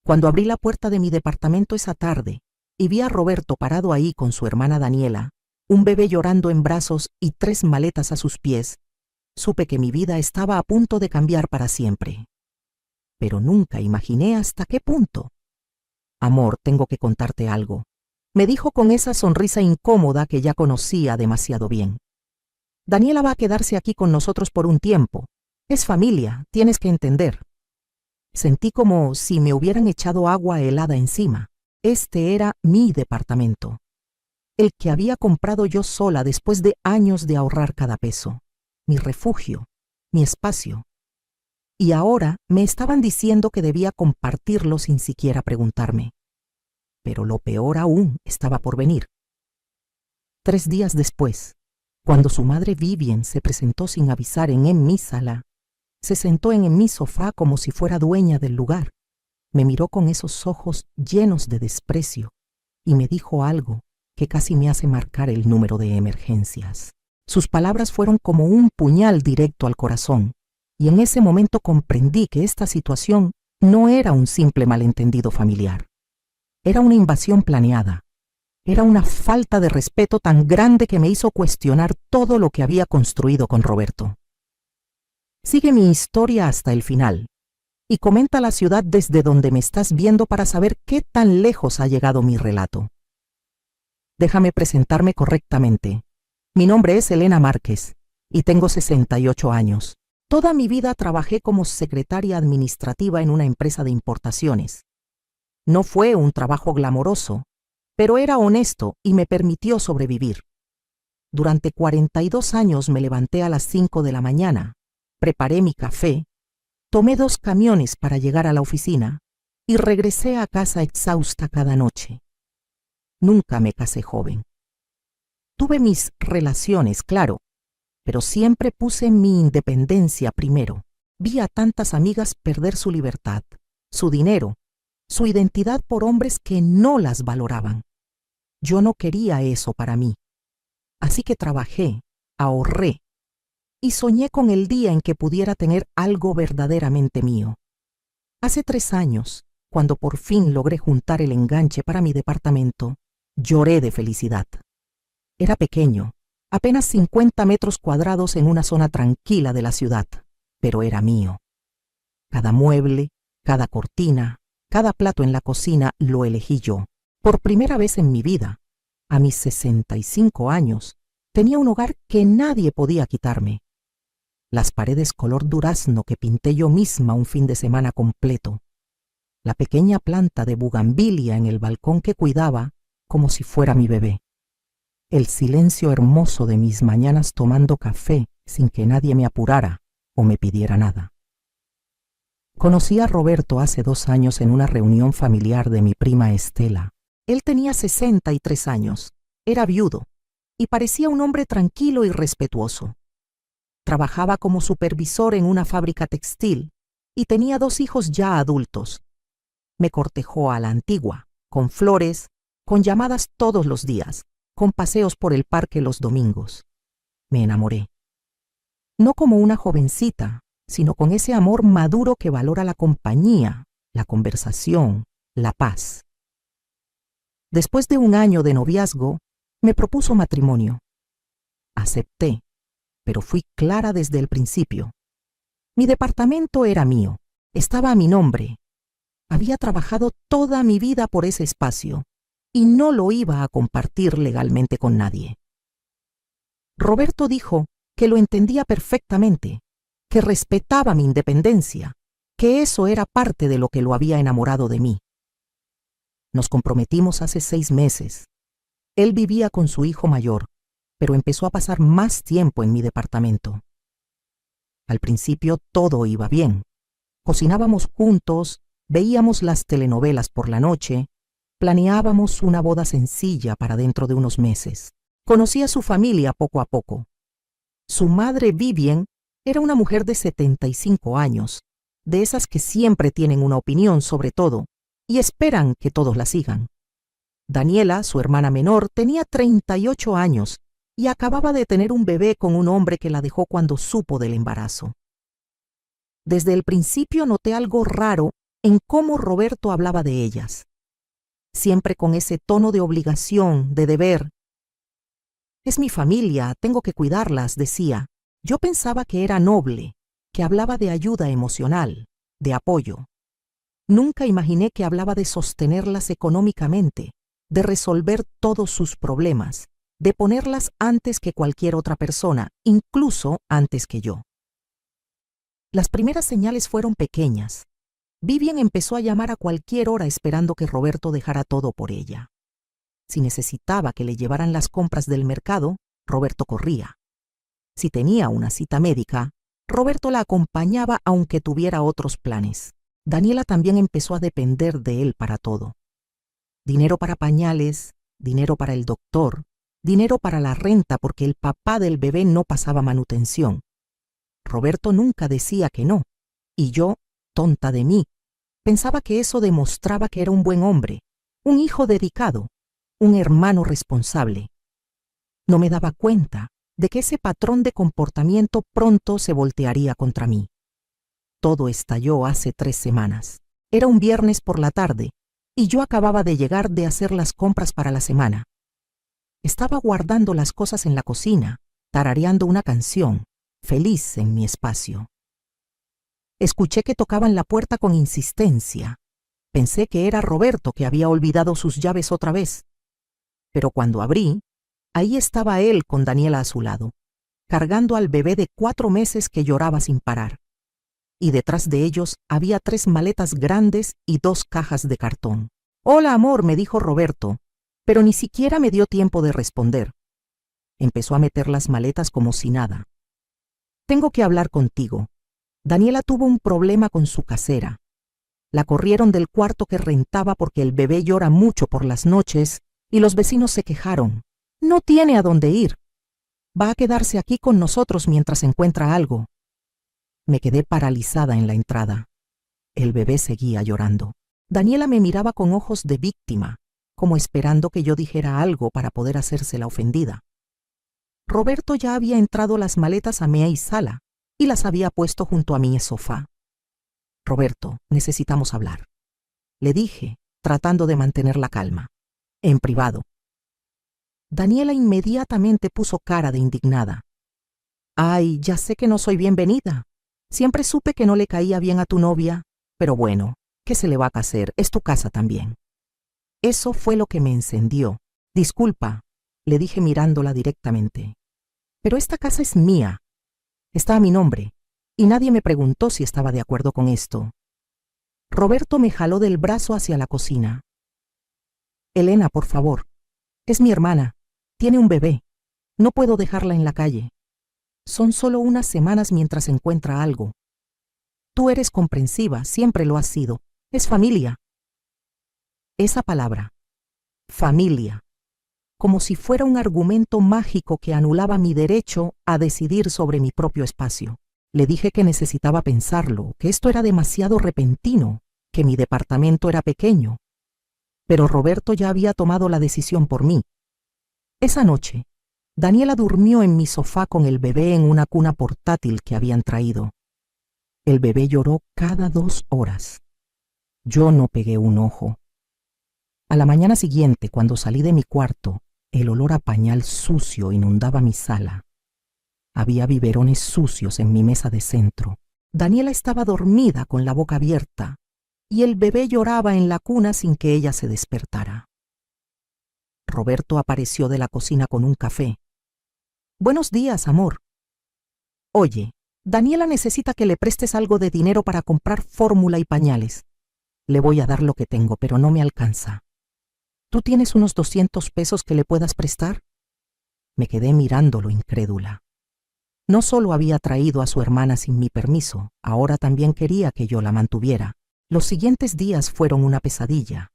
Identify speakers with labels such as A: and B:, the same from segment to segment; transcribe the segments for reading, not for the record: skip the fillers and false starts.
A: Cuando abrí la puerta de mi departamento esa tarde y vi a Roberto parado ahí con su hermana Daniela, un bebé llorando en brazos y 3 maletas a sus pies, supe que mi vida estaba a punto de cambiar para siempre. Pero nunca imaginé hasta qué punto. Amor, tengo que contarte algo, me dijo con esa sonrisa incómoda que ya conocía demasiado bien. Daniela va a quedarse aquí con nosotros por un tiempo. Es familia, tienes que entender. Sentí como si me hubieran echado agua helada encima. Este era mi departamento, el que había comprado yo sola después de años de ahorrar cada peso, mi refugio, mi espacio. Y ahora me estaban diciendo que debía compartirlo sin siquiera preguntarme. Pero lo peor aún estaba por venir. 3 días después, cuando su madre Vivian se presentó sin avisar en mi sala, se sentó en mi sofá como si fuera dueña del lugar. Me miró con esos ojos llenos de desprecio y me dijo algo que casi me hace marcar el número de emergencias. Sus palabras fueron como un puñal directo al corazón, y en ese momento comprendí que esta situación no era un simple malentendido familiar. Era una invasión planeada. Era una falta de respeto tan grande que me hizo cuestionar todo lo que había construido con Roberto. Sigue mi historia hasta el final y comenta la ciudad desde donde me estás viendo para saber qué tan lejos ha llegado mi relato. Déjame presentarme correctamente. Mi nombre es Elena Márquez y tengo 68 años. Toda mi vida trabajé como secretaria administrativa en una empresa de importaciones. No fue un trabajo glamoroso, pero era honesto y me permitió sobrevivir. Durante 42 años me levanté a las 5 de la mañana, preparé mi café, tomé 2 camiones para llegar a la oficina y regresé a casa exhausta cada noche. Nunca me casé joven. Tuve mis relaciones, claro, pero siempre puse mi independencia primero. Vi a tantas amigas perder su libertad, su dinero, su identidad por hombres que no las valoraban. Yo no quería eso para mí. Así que trabajé, ahorré y soñé con el día en que pudiera tener algo verdaderamente mío. Hace 3 años, cuando por fin logré juntar el enganche para mi departamento, lloré de felicidad. Era pequeño, apenas 50 metros cuadrados en una zona tranquila de la ciudad, pero era mío. Cada mueble, cada cortina, cada plato en la cocina lo elegí yo. Por primera vez en mi vida, a mis 65 años, tenía un hogar que nadie podía quitarme. Las paredes color durazno que pinté yo misma un fin de semana completo. La pequeña planta de bugambilia en el balcón que cuidaba como si fuera mi bebé. El silencio hermoso de mis mañanas tomando café sin que nadie me apurara o me pidiera nada. Conocí a Roberto hace 2 años en una reunión familiar de mi prima Estela. Él tenía 63 años, era viudo y parecía un hombre tranquilo y respetuoso. Trabajaba como supervisor en una fábrica textil y tenía 2 hijos ya adultos. Me cortejó a la antigua, con flores, con llamadas todos los días, con paseos por el parque los domingos. Me enamoré. No como una jovencita, sino con ese amor maduro que valora la compañía, la conversación, la paz. Después de 1 año de noviazgo, me propuso matrimonio. Acepté, pero fui clara desde el principio. Mi departamento era mío, estaba a mi nombre. Había trabajado toda mi vida por ese espacio y no lo iba a compartir legalmente con nadie. Roberto dijo que lo entendía perfectamente, que respetaba mi independencia, que eso era parte de lo que lo había enamorado de mí. Nos comprometimos hace 6 meses. Él vivía con su hijo mayor, pero empezó a pasar más tiempo en mi departamento. Al principio todo iba bien. Cocinábamos juntos, veíamos las telenovelas por la noche, planeábamos una boda sencilla para dentro de unos meses. Conocí a su familia poco a poco. Su madre Vivian era una mujer de 75 años, de esas que siempre tienen una opinión sobre todo y esperan que todos la sigan. Daniela, su hermana menor, tenía 38 años y acababa de tener un bebé con un hombre que la dejó cuando supo del embarazo. Desde el principio noté algo raro en cómo Roberto hablaba de ellas, siempre con ese tono de obligación, de deber. Es mi familia, tengo que cuidarlas, decía. Yo pensaba que era noble, que hablaba de ayuda emocional, de apoyo. Nunca imaginé que hablaba de sostenerlas económicamente, de resolver todos sus problemas, de ponerlas antes que cualquier otra persona, incluso antes que yo. Las primeras señales fueron pequeñas. Vivian empezó a llamar a cualquier hora esperando que Roberto dejara todo por ella. Si necesitaba que le llevaran las compras del mercado, Roberto corría. Si tenía una cita médica, Roberto la acompañaba aunque tuviera otros planes. Daniela también empezó a depender de él para todo. Dinero para pañales, dinero para el doctor, dinero para la renta porque el papá del bebé no pasaba manutención. Roberto nunca decía que no, y yo, tonta de mí, pensaba que eso demostraba que era un buen hombre, un hijo dedicado, un hermano responsable. No me daba cuenta de que ese patrón de comportamiento pronto se voltearía contra mí. Todo estalló hace 3 semanas. Era un viernes por la tarde, y yo acababa de llegar de hacer las compras para la semana. Estaba guardando las cosas en la cocina, tarareando una canción, feliz en mi espacio. Escuché que tocaban la puerta con insistencia. Pensé que era Roberto que había olvidado sus llaves otra vez. Pero cuando abrí, ahí estaba él con Daniela a su lado, cargando al bebé de 4 meses que lloraba sin parar. Y detrás de ellos había 3 maletas grandes y 2 cajas de cartón. «Hola, amor», me dijo Roberto, pero ni siquiera me dio tiempo de responder. Empezó a meter las maletas como si nada. «Tengo que hablar contigo. Daniela tuvo un problema con su casera. La corrieron del cuarto que rentaba porque el bebé llora mucho por las noches y los vecinos se quejaron. No tiene a dónde ir. Va a quedarse aquí con nosotros mientras encuentra algo». Me quedé paralizada en la entrada. El bebé seguía llorando. Daniela me miraba con ojos de víctima, como esperando que yo dijera algo para poder hacerse la ofendida. Roberto ya había entrado las maletas a mi sala y las había puesto junto a mi sofá. «Roberto, necesitamos hablar», le dije, tratando de mantener la calma. «En privado». Daniela inmediatamente puso cara de indignada. «Ay, ya sé que no soy bienvenida. Siempre supe que no le caía bien a tu novia, pero bueno, ¿qué se le va a hacer? Es tu casa también». Eso fue lo que me encendió. «Disculpa», le dije mirándola directamente, «pero esta casa es mía. Está a mi nombre, y nadie me preguntó si estaba de acuerdo con esto». Roberto me jaló del brazo hacia la cocina. «Elena, por favor. Es mi hermana. Tiene un bebé. No puedo dejarla en la calle. Son solo unas semanas mientras encuentra algo. Tú eres comprensiva, siempre lo has sido. Es familia». Esa palabra, familia, como si fuera un argumento mágico que anulaba mi derecho a decidir sobre mi propio espacio. Le dije que necesitaba pensarlo, que esto era demasiado repentino, que mi departamento era pequeño. Pero Roberto ya había tomado la decisión por mí. Esa noche, Daniela durmió en mi sofá con el bebé en una cuna portátil que habían traído. El bebé lloró cada 2 horas. Yo no pegué un ojo. A la mañana siguiente, cuando salí de mi cuarto, el olor a pañal sucio inundaba mi sala. Había biberones sucios en mi mesa de centro. Daniela estaba dormida con la boca abierta y el bebé lloraba en la cuna sin que ella se despertara. Roberto apareció de la cocina con un café. «Buenos días, amor. Oye, Daniela necesita que le prestes algo de dinero para comprar fórmula y pañales. Le voy a dar lo que tengo, pero no me alcanza. ¿Tú tienes unos 200 pesos que le puedas prestar?» Me quedé mirándolo incrédula. No solo había traído a su hermana sin mi permiso, ahora también quería que yo la mantuviera. Los siguientes días fueron una pesadilla.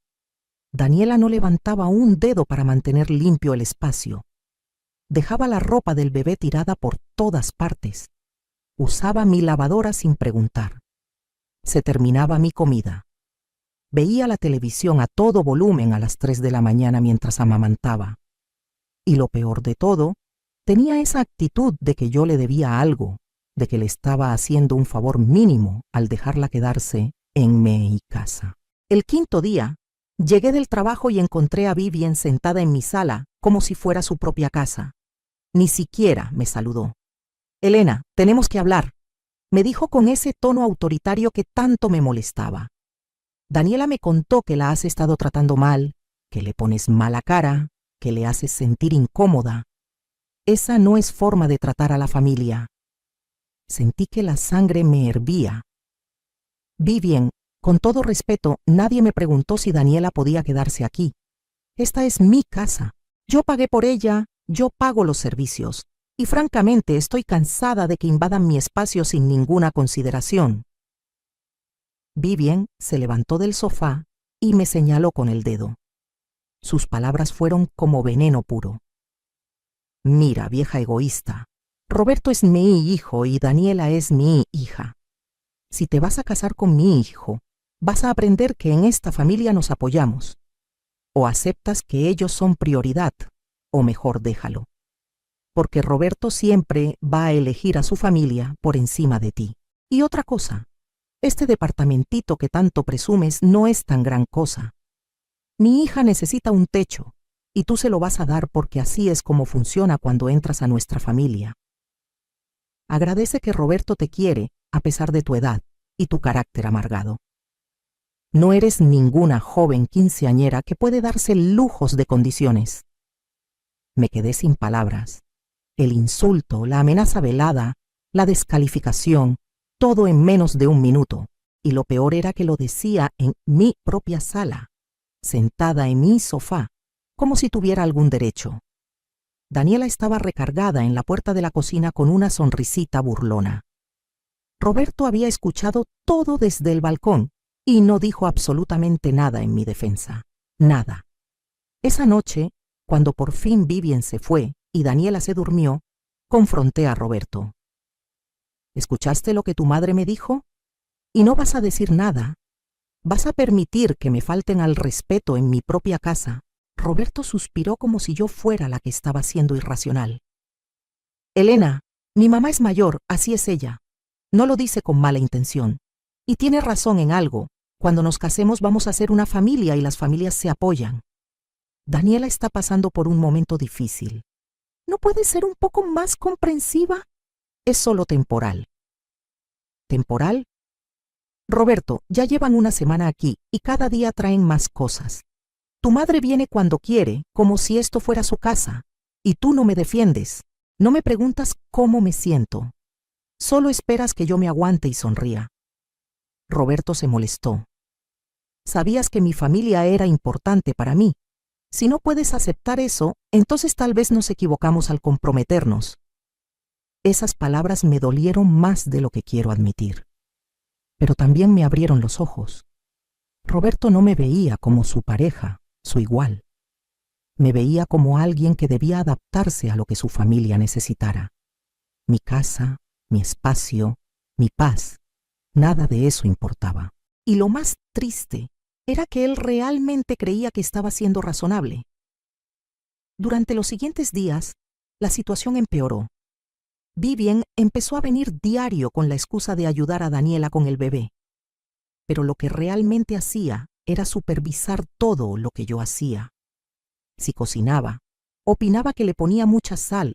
A: Daniela no levantaba un dedo para mantener limpio el espacio. Dejaba la ropa del bebé tirada por todas partes. Usaba mi lavadora sin preguntar. Se terminaba mi comida. Veía la televisión a todo volumen a las 3 de la mañana mientras amamantaba. Y lo peor de todo, tenía esa actitud de que yo le debía algo, de que le estaba haciendo un favor mínimo al dejarla quedarse en mi casa. El quinto día, llegué del trabajo y encontré a Vivien sentada en mi sala como si fuera su propia casa. Ni siquiera me saludó. «Elena, tenemos que hablar», me dijo con ese tono autoritario que tanto me molestaba. «Daniela me contó que la has estado tratando mal, que le pones mala cara, que le haces sentir incómoda. Esa no es forma de tratar a la familia». Sentí que la sangre me hervía. «Vivien, con todo respeto, nadie me preguntó si Daniela podía quedarse aquí. Esta es mi casa. Yo pagué por ella, yo pago los servicios. Y francamente estoy cansada de que invadan mi espacio sin ninguna consideración». Vivien se levantó del sofá y me señaló con el dedo. Sus palabras fueron como veneno puro. «Mira, vieja egoísta, Roberto es mi hijo y Daniela es mi hija. Si te vas a casar con mi hijo, vas a aprender que en esta familia nos apoyamos. O aceptas que ellos son prioridad, o mejor déjalo. Porque Roberto siempre va a elegir a su familia por encima de ti. Y otra cosa, este departamentito que tanto presumes no es tan gran cosa. Mi hija necesita un techo, y tú se lo vas a dar porque así es como funciona cuando entras a nuestra familia. Agradece que Roberto te quiere a pesar de tu edad y tu carácter amargado. No eres ninguna joven quinceañera que puede darse lujos de condiciones». Me quedé sin palabras. El insulto, la amenaza velada, la descalificación, todo en menos de un minuto. Y lo peor era que lo decía en mi propia sala, sentada en mi sofá, como si tuviera algún derecho. Daniela estaba recargada en la puerta de la cocina con una sonrisita burlona. Roberto había escuchado todo desde el balcón y no dijo absolutamente nada en mi defensa. Nada. Esa noche, cuando por fin Vivien se fue y Daniela se durmió, confronté a Roberto. «¿Escuchaste lo que tu madre me dijo? Y no vas a decir nada. ¿Vas a permitir que me falten al respeto en mi propia casa?» Roberto suspiró como si yo fuera la que estaba siendo irracional. «Elena, mi mamá es mayor, así es ella. No lo dice con mala intención. Y tiene razón en algo. Cuando nos casemos vamos a ser una familia y las familias se apoyan. Daniela está pasando por un momento difícil. ¿No puedes ser un poco más comprensiva? Es solo temporal». ¿Temporal? Roberto, ya llevan una semana aquí y cada día traen más cosas. Tu madre viene cuando quiere, como si esto fuera su casa, y tú no me defiendes. No me preguntas cómo me siento. Solo esperas que yo me aguante y sonría. Roberto se molestó. Sabías que mi familia era importante para mí. Si no puedes aceptar eso, entonces tal vez nos equivocamos al comprometernos. Esas palabras me dolieron más de lo que quiero admitir. Pero también me abrieron los ojos. Roberto no me veía como su pareja, su igual. Me veía como alguien que debía adaptarse a lo que su familia necesitara. Mi casa, mi espacio, mi paz, nada de eso importaba. Y lo más triste era que él realmente creía que estaba siendo razonable. Durante los siguientes días, la situación empeoró. Vivien empezó a venir diario con la excusa de ayudar a Daniela con el bebé. Pero lo que realmente hacía era supervisar todo lo que yo hacía. Si cocinaba, opinaba que le ponía mucha sal.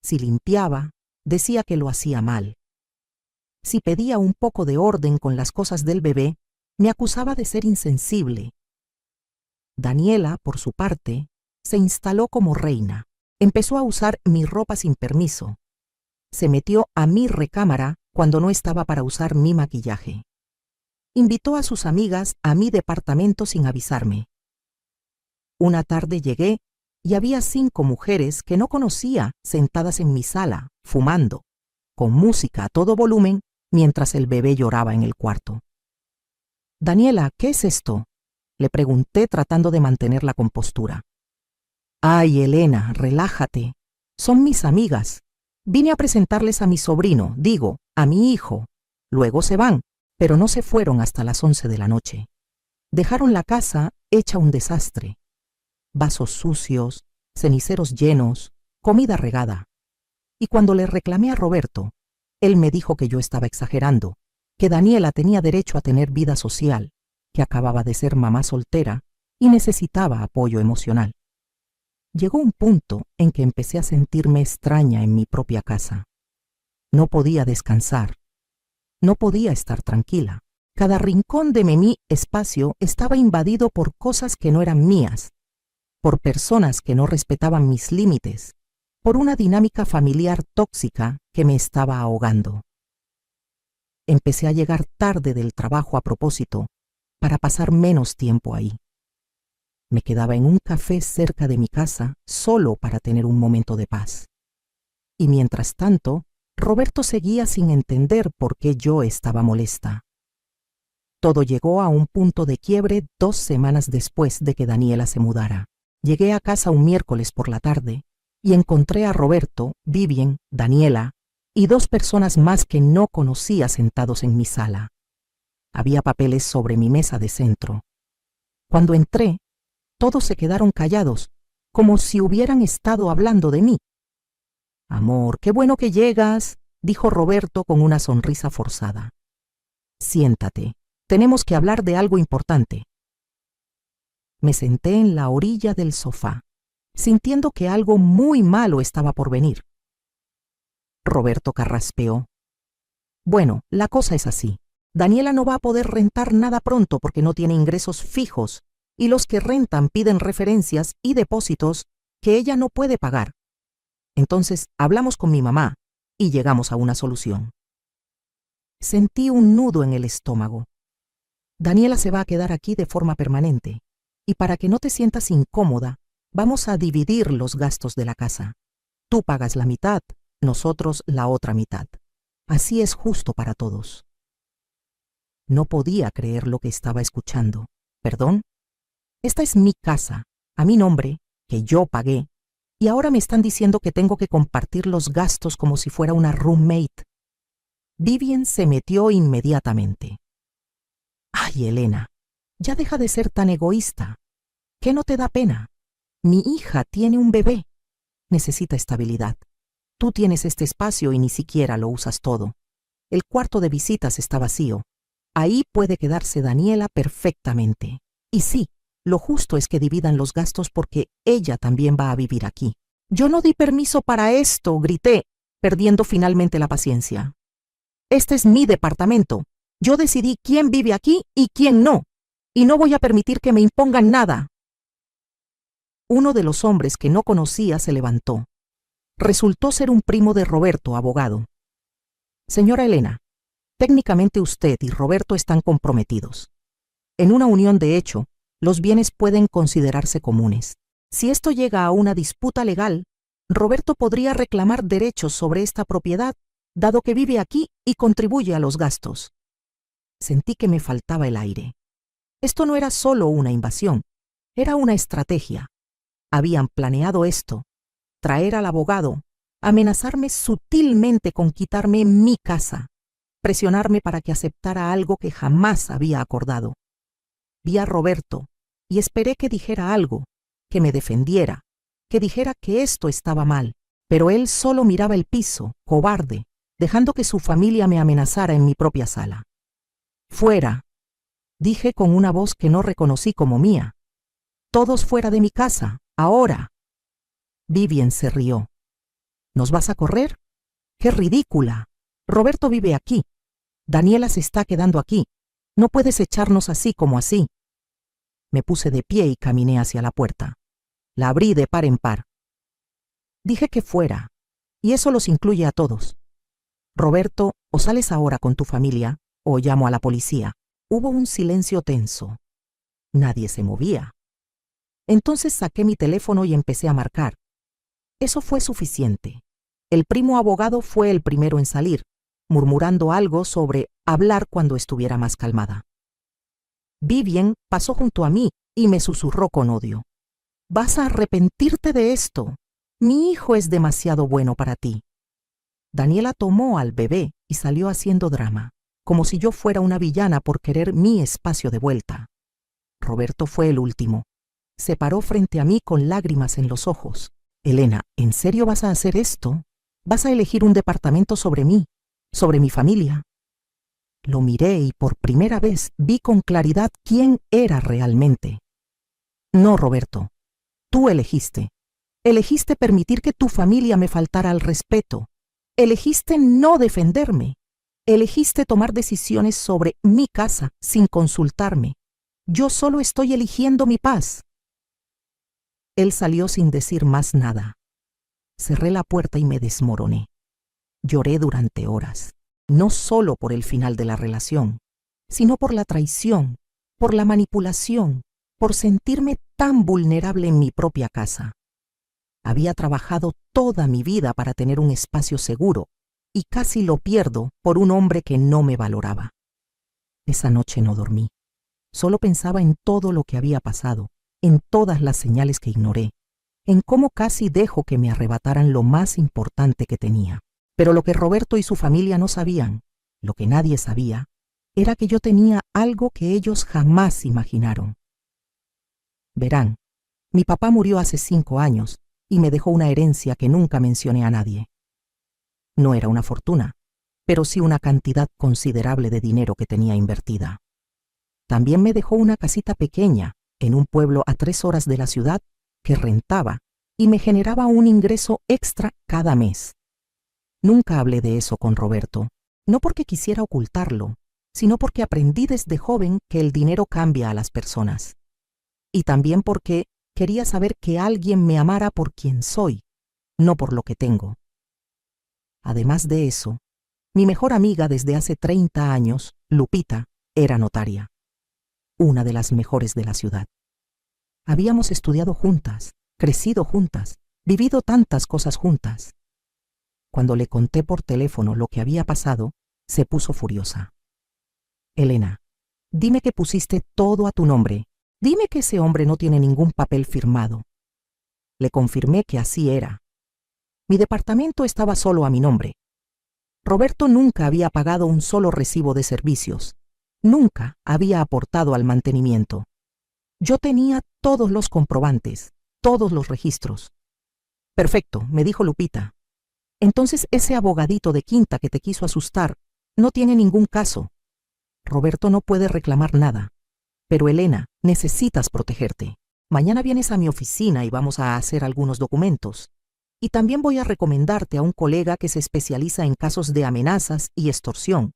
A: Si limpiaba, decía que lo hacía mal. Si pedía un poco de orden con las cosas del bebé, me acusaba de ser insensible. Daniela, por su parte, se instaló como reina. Empezó a usar mi ropa sin permiso. Se metió a mi recámara cuando no estaba para usar mi maquillaje. Invitó a sus amigas a mi departamento sin avisarme. Una tarde llegué y había 5 mujeres que no conocía sentadas en mi sala, fumando, con música a todo volumen, mientras el bebé lloraba en el cuarto. «Daniela, ¿qué es esto?», le pregunté tratando de mantener la compostura. «Ay, Elena, relájate. Son mis amigas. Vine a presentarles a mi sobrino, digo, a mi hijo. Luego se van, pero no se fueron hasta las 11 de la noche. Dejaron la casa hecha un desastre. Vasos sucios, ceniceros llenos, comida regada. Y cuando le reclamé a Roberto, él me dijo que yo estaba exagerando, que Daniela tenía derecho a tener vida social, que acababa de ser mamá soltera y necesitaba apoyo emocional. Llegó un punto en que empecé a sentirme extraña en mi propia casa. No podía descansar. No podía estar tranquila. Cada rincón de mi espacio estaba invadido por cosas que no eran mías, por personas que no respetaban mis límites, por una dinámica familiar tóxica que me estaba ahogando. Empecé a llegar tarde del trabajo a propósito, para pasar menos tiempo ahí. Me quedaba en un café cerca de mi casa solo para tener un momento de paz. Y mientras tanto, Roberto seguía sin entender por qué yo estaba molesta. Todo llegó a un punto de quiebre 2 semanas después de que Daniela se mudara. Llegué a casa un miércoles por la tarde y encontré a Roberto, Vivien, Daniela y 2 personas más que no conocía sentados en mi sala. Había papeles sobre mi mesa de centro. Cuando entré, todos se quedaron callados, como si hubieran estado hablando de mí. «Amor, qué bueno que llegas», dijo Roberto con una sonrisa forzada. «Siéntate, tenemos que hablar de algo importante». Me senté en la orilla del sofá, sintiendo que algo muy malo estaba por venir. Roberto carraspeó. «Bueno, la cosa es así. Daniela no va a poder rentar nada pronto porque no tiene ingresos fijos y los que rentan piden referencias y depósitos que ella no puede pagar. Entonces hablamos con mi mamá y llegamos a una solución». Sentí un nudo en el estómago. «Daniela se va a quedar aquí de forma permanente y para que no te sientas incómoda, vamos a dividir los gastos de la casa. Tú pagas la mitad, nosotros la otra mitad. Así es justo para todos». No podía creer lo que estaba escuchando. ¿Perdón? Esta es mi casa, a mi nombre, que yo pagué, y ahora me están diciendo que tengo que compartir los gastos como si fuera una roommate. Vivien se metió inmediatamente. «Ay, Elena, ya deja de ser tan egoísta. ¿Qué no te da pena? Mi hija tiene un bebé. Necesita estabilidad. Tú tienes este espacio y ni siquiera lo usas todo. El cuarto de visitas está vacío. Ahí puede quedarse Daniela perfectamente. Y sí, lo justo es que dividan los gastos porque ella también va a vivir aquí». «Yo no di permiso para esto», grité, perdiendo finalmente la paciencia. «Este es mi departamento. Yo decidí quién vive aquí y quién no, y no voy a permitir que me impongan nada». Uno de los hombres que no conocía se levantó. Resultó ser un primo de Roberto, abogado. «Señora Elena, técnicamente usted y Roberto están comprometidos. En una unión de hecho, los bienes pueden considerarse comunes. Si esto llega a una disputa legal, Roberto podría reclamar derechos sobre esta propiedad, dado que vive aquí y contribuye a los gastos». Sentí que me faltaba el aire. Esto no era solo una invasión, era una estrategia. Habían planeado esto, traer al abogado, amenazarme sutilmente con quitarme mi casa, presionarme para que aceptara algo que jamás había acordado. Vi a Roberto y esperé que dijera algo, que me defendiera, que dijera que esto estaba mal, pero él solo miraba el piso, cobarde, dejando que su familia me amenazara en mi propia sala. «Fuera», dije con una voz que no reconocí como mía. «Todos fuera de mi casa, ahora». Vivien se rió. «¿Nos vas a correr? ¡Qué ridícula! Roberto vive aquí. Daniela se está quedando aquí. No puedes echarnos así como así». Me puse de pie y caminé hacia la puerta. La abrí de par en par. Dije que fuera, y eso los incluye a todos. «Roberto, o sales ahora con tu familia, o llamo a la policía». Hubo un silencio tenso. Nadie se movía. Entonces saqué mi teléfono y empecé a marcar. Eso fue suficiente. El primo abogado fue el primero en salir, murmurando algo sobre hablar cuando estuviera más calmada. Vivien pasó junto a mí y me susurró con odio. «Vas a arrepentirte de esto. Mi hijo es demasiado bueno para ti». Daniela tomó al bebé y salió haciendo drama, como si yo fuera una villana por querer mi espacio de vuelta. Roberto fue el último. Se paró frente a mí con lágrimas en los ojos. «Elena, ¿en serio vas a hacer esto? ¿Vas a elegir un departamento sobre mí, sobre mi familia?» Lo miré y por primera vez vi con claridad quién era realmente. No, Roberto, tú elegiste. Elegiste permitir que tu familia me faltara al respeto. Elegiste no defenderme. Elegiste tomar decisiones sobre mi casa sin consultarme. Yo solo estoy eligiendo mi paz. Él salió sin decir más nada. Cerré la puerta y me desmoroné. Lloré durante horas, no solo por el final de la relación, sino por la traición, por la manipulación, por sentirme tan vulnerable en mi propia casa. Había trabajado toda mi vida para tener un espacio seguro y casi lo pierdo por un hombre que no me valoraba. Esa noche no dormí. Solo pensaba en todo lo que había pasado, en todas las señales que ignoré, en cómo casi dejo que me arrebataran lo más importante que tenía. Pero lo que Roberto y su familia no sabían, lo que nadie sabía, era que yo tenía algo que ellos jamás imaginaron. Verán, mi papá murió hace 5 años y me dejó una herencia que nunca mencioné a nadie. No era una fortuna, pero sí una cantidad considerable de dinero que tenía invertida. También me dejó una casita pequeña en un pueblo a 3 horas de la ciudad que rentaba y me generaba un ingreso extra cada mes. Nunca hablé de eso con Roberto, no porque quisiera ocultarlo, sino porque aprendí desde joven que el dinero cambia a las personas. Y también porque quería saber que alguien me amara por quien soy, no por lo que tengo. Además de eso, mi mejor amiga desde hace 30 años, Lupita, era notaria, una de las mejores de la ciudad. Habíamos estudiado juntas, crecido juntas, vivido tantas cosas juntas. Cuando le conté por teléfono lo que había pasado, se puso furiosa. Elena, dime que pusiste todo a tu nombre. Dime que ese hombre no tiene ningún papel firmado. Le confirmé que así era. Mi departamento estaba solo a mi nombre. Roberto nunca había pagado un solo recibo de servicios. Nunca había aportado al mantenimiento. Yo tenía todos los comprobantes, todos los registros. Perfecto, me dijo Lupita. Entonces ese abogadito de quinta que te quiso asustar no tiene ningún caso. Roberto no puede reclamar nada. Pero Elena, necesitas protegerte. Mañana vienes a mi oficina y vamos a hacer algunos documentos. Y también voy a recomendarte a un colega que se especializa en casos de amenazas y extorsión,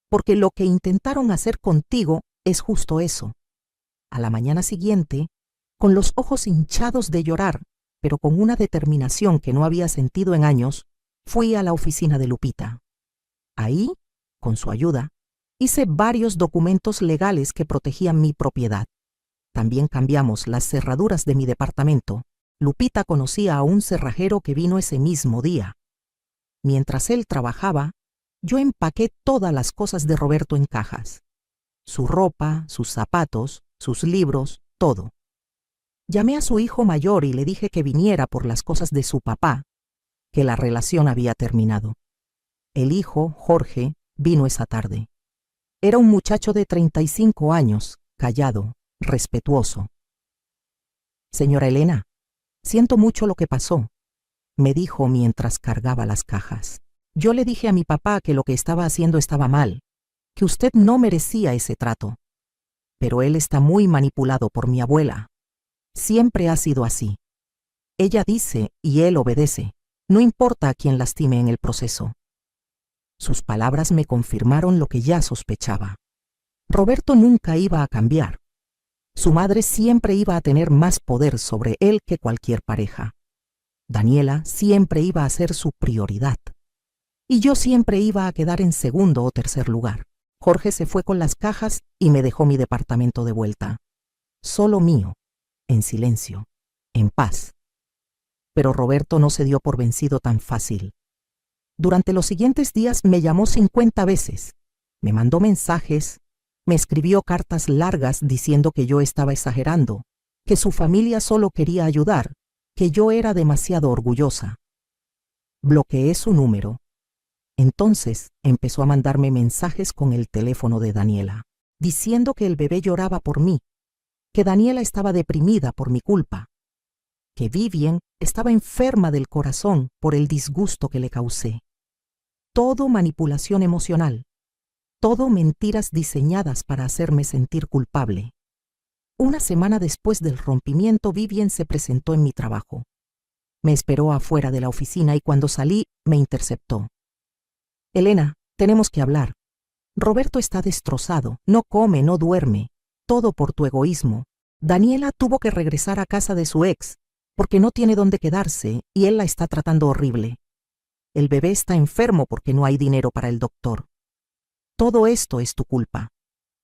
A: porque lo que intentaron hacer contigo es justo eso. A la mañana siguiente, con los ojos hinchados de llorar, pero con una determinación que no había sentido en años, fui a la oficina de Lupita. Ahí, con su ayuda, hice varios documentos legales que protegían mi propiedad. También cambiamos las cerraduras de mi departamento. Lupita conocía a un cerrajero que vino ese mismo día. Mientras él trabajaba, yo empaqué todas las cosas de Roberto en cajas. Su ropa, sus zapatos, sus libros, todo. Llamé a su hijo mayor y le dije que viniera por las cosas de su papá, que la relación había terminado. El hijo, Jorge, vino esa tarde. Era un muchacho de 35 años, callado, respetuoso. Señora Elena, siento mucho lo que pasó, me dijo mientras cargaba las cajas. Yo le dije a mi papá que lo que estaba haciendo estaba mal, que usted no merecía ese trato. Pero él está muy manipulado por mi abuela. Siempre ha sido así. Ella dice y él obedece, no importa a quién lastime en el proceso. Sus palabras me confirmaron lo que ya sospechaba. Roberto nunca iba a cambiar. Su madre siempre iba a tener más poder sobre él que cualquier pareja. Daniela siempre iba a ser su prioridad. Y yo siempre iba a quedar en segundo o tercer lugar. Jorge se fue con las cajas y me dejó mi departamento de vuelta. Solo mío, en silencio, en paz. Pero Roberto no se dio por vencido tan fácil. Durante los siguientes días me llamó 50 veces, me mandó mensajes, me escribió cartas largas diciendo que yo estaba exagerando, que su familia solo quería ayudar, que yo era demasiado orgullosa. Bloqueé su número. Entonces empezó a mandarme mensajes con el teléfono de Daniela, diciendo que el bebé lloraba por mí, que Daniela estaba deprimida por mi culpa, que Vivien estaba enferma del corazón por el disgusto que le causé. Todo manipulación emocional. Todo mentiras diseñadas para hacerme sentir culpable. Una semana después del rompimiento, Vivien se presentó en mi trabajo. Me esperó afuera de la oficina y cuando salí me interceptó. Elena, tenemos que hablar. Roberto está destrozado, no come, no duerme. Todo por tu egoísmo. Daniela tuvo que regresar a casa de su ex, porque no tiene dónde quedarse y él la está tratando horrible. El bebé está enfermo porque no hay dinero para el doctor. Todo esto es tu culpa.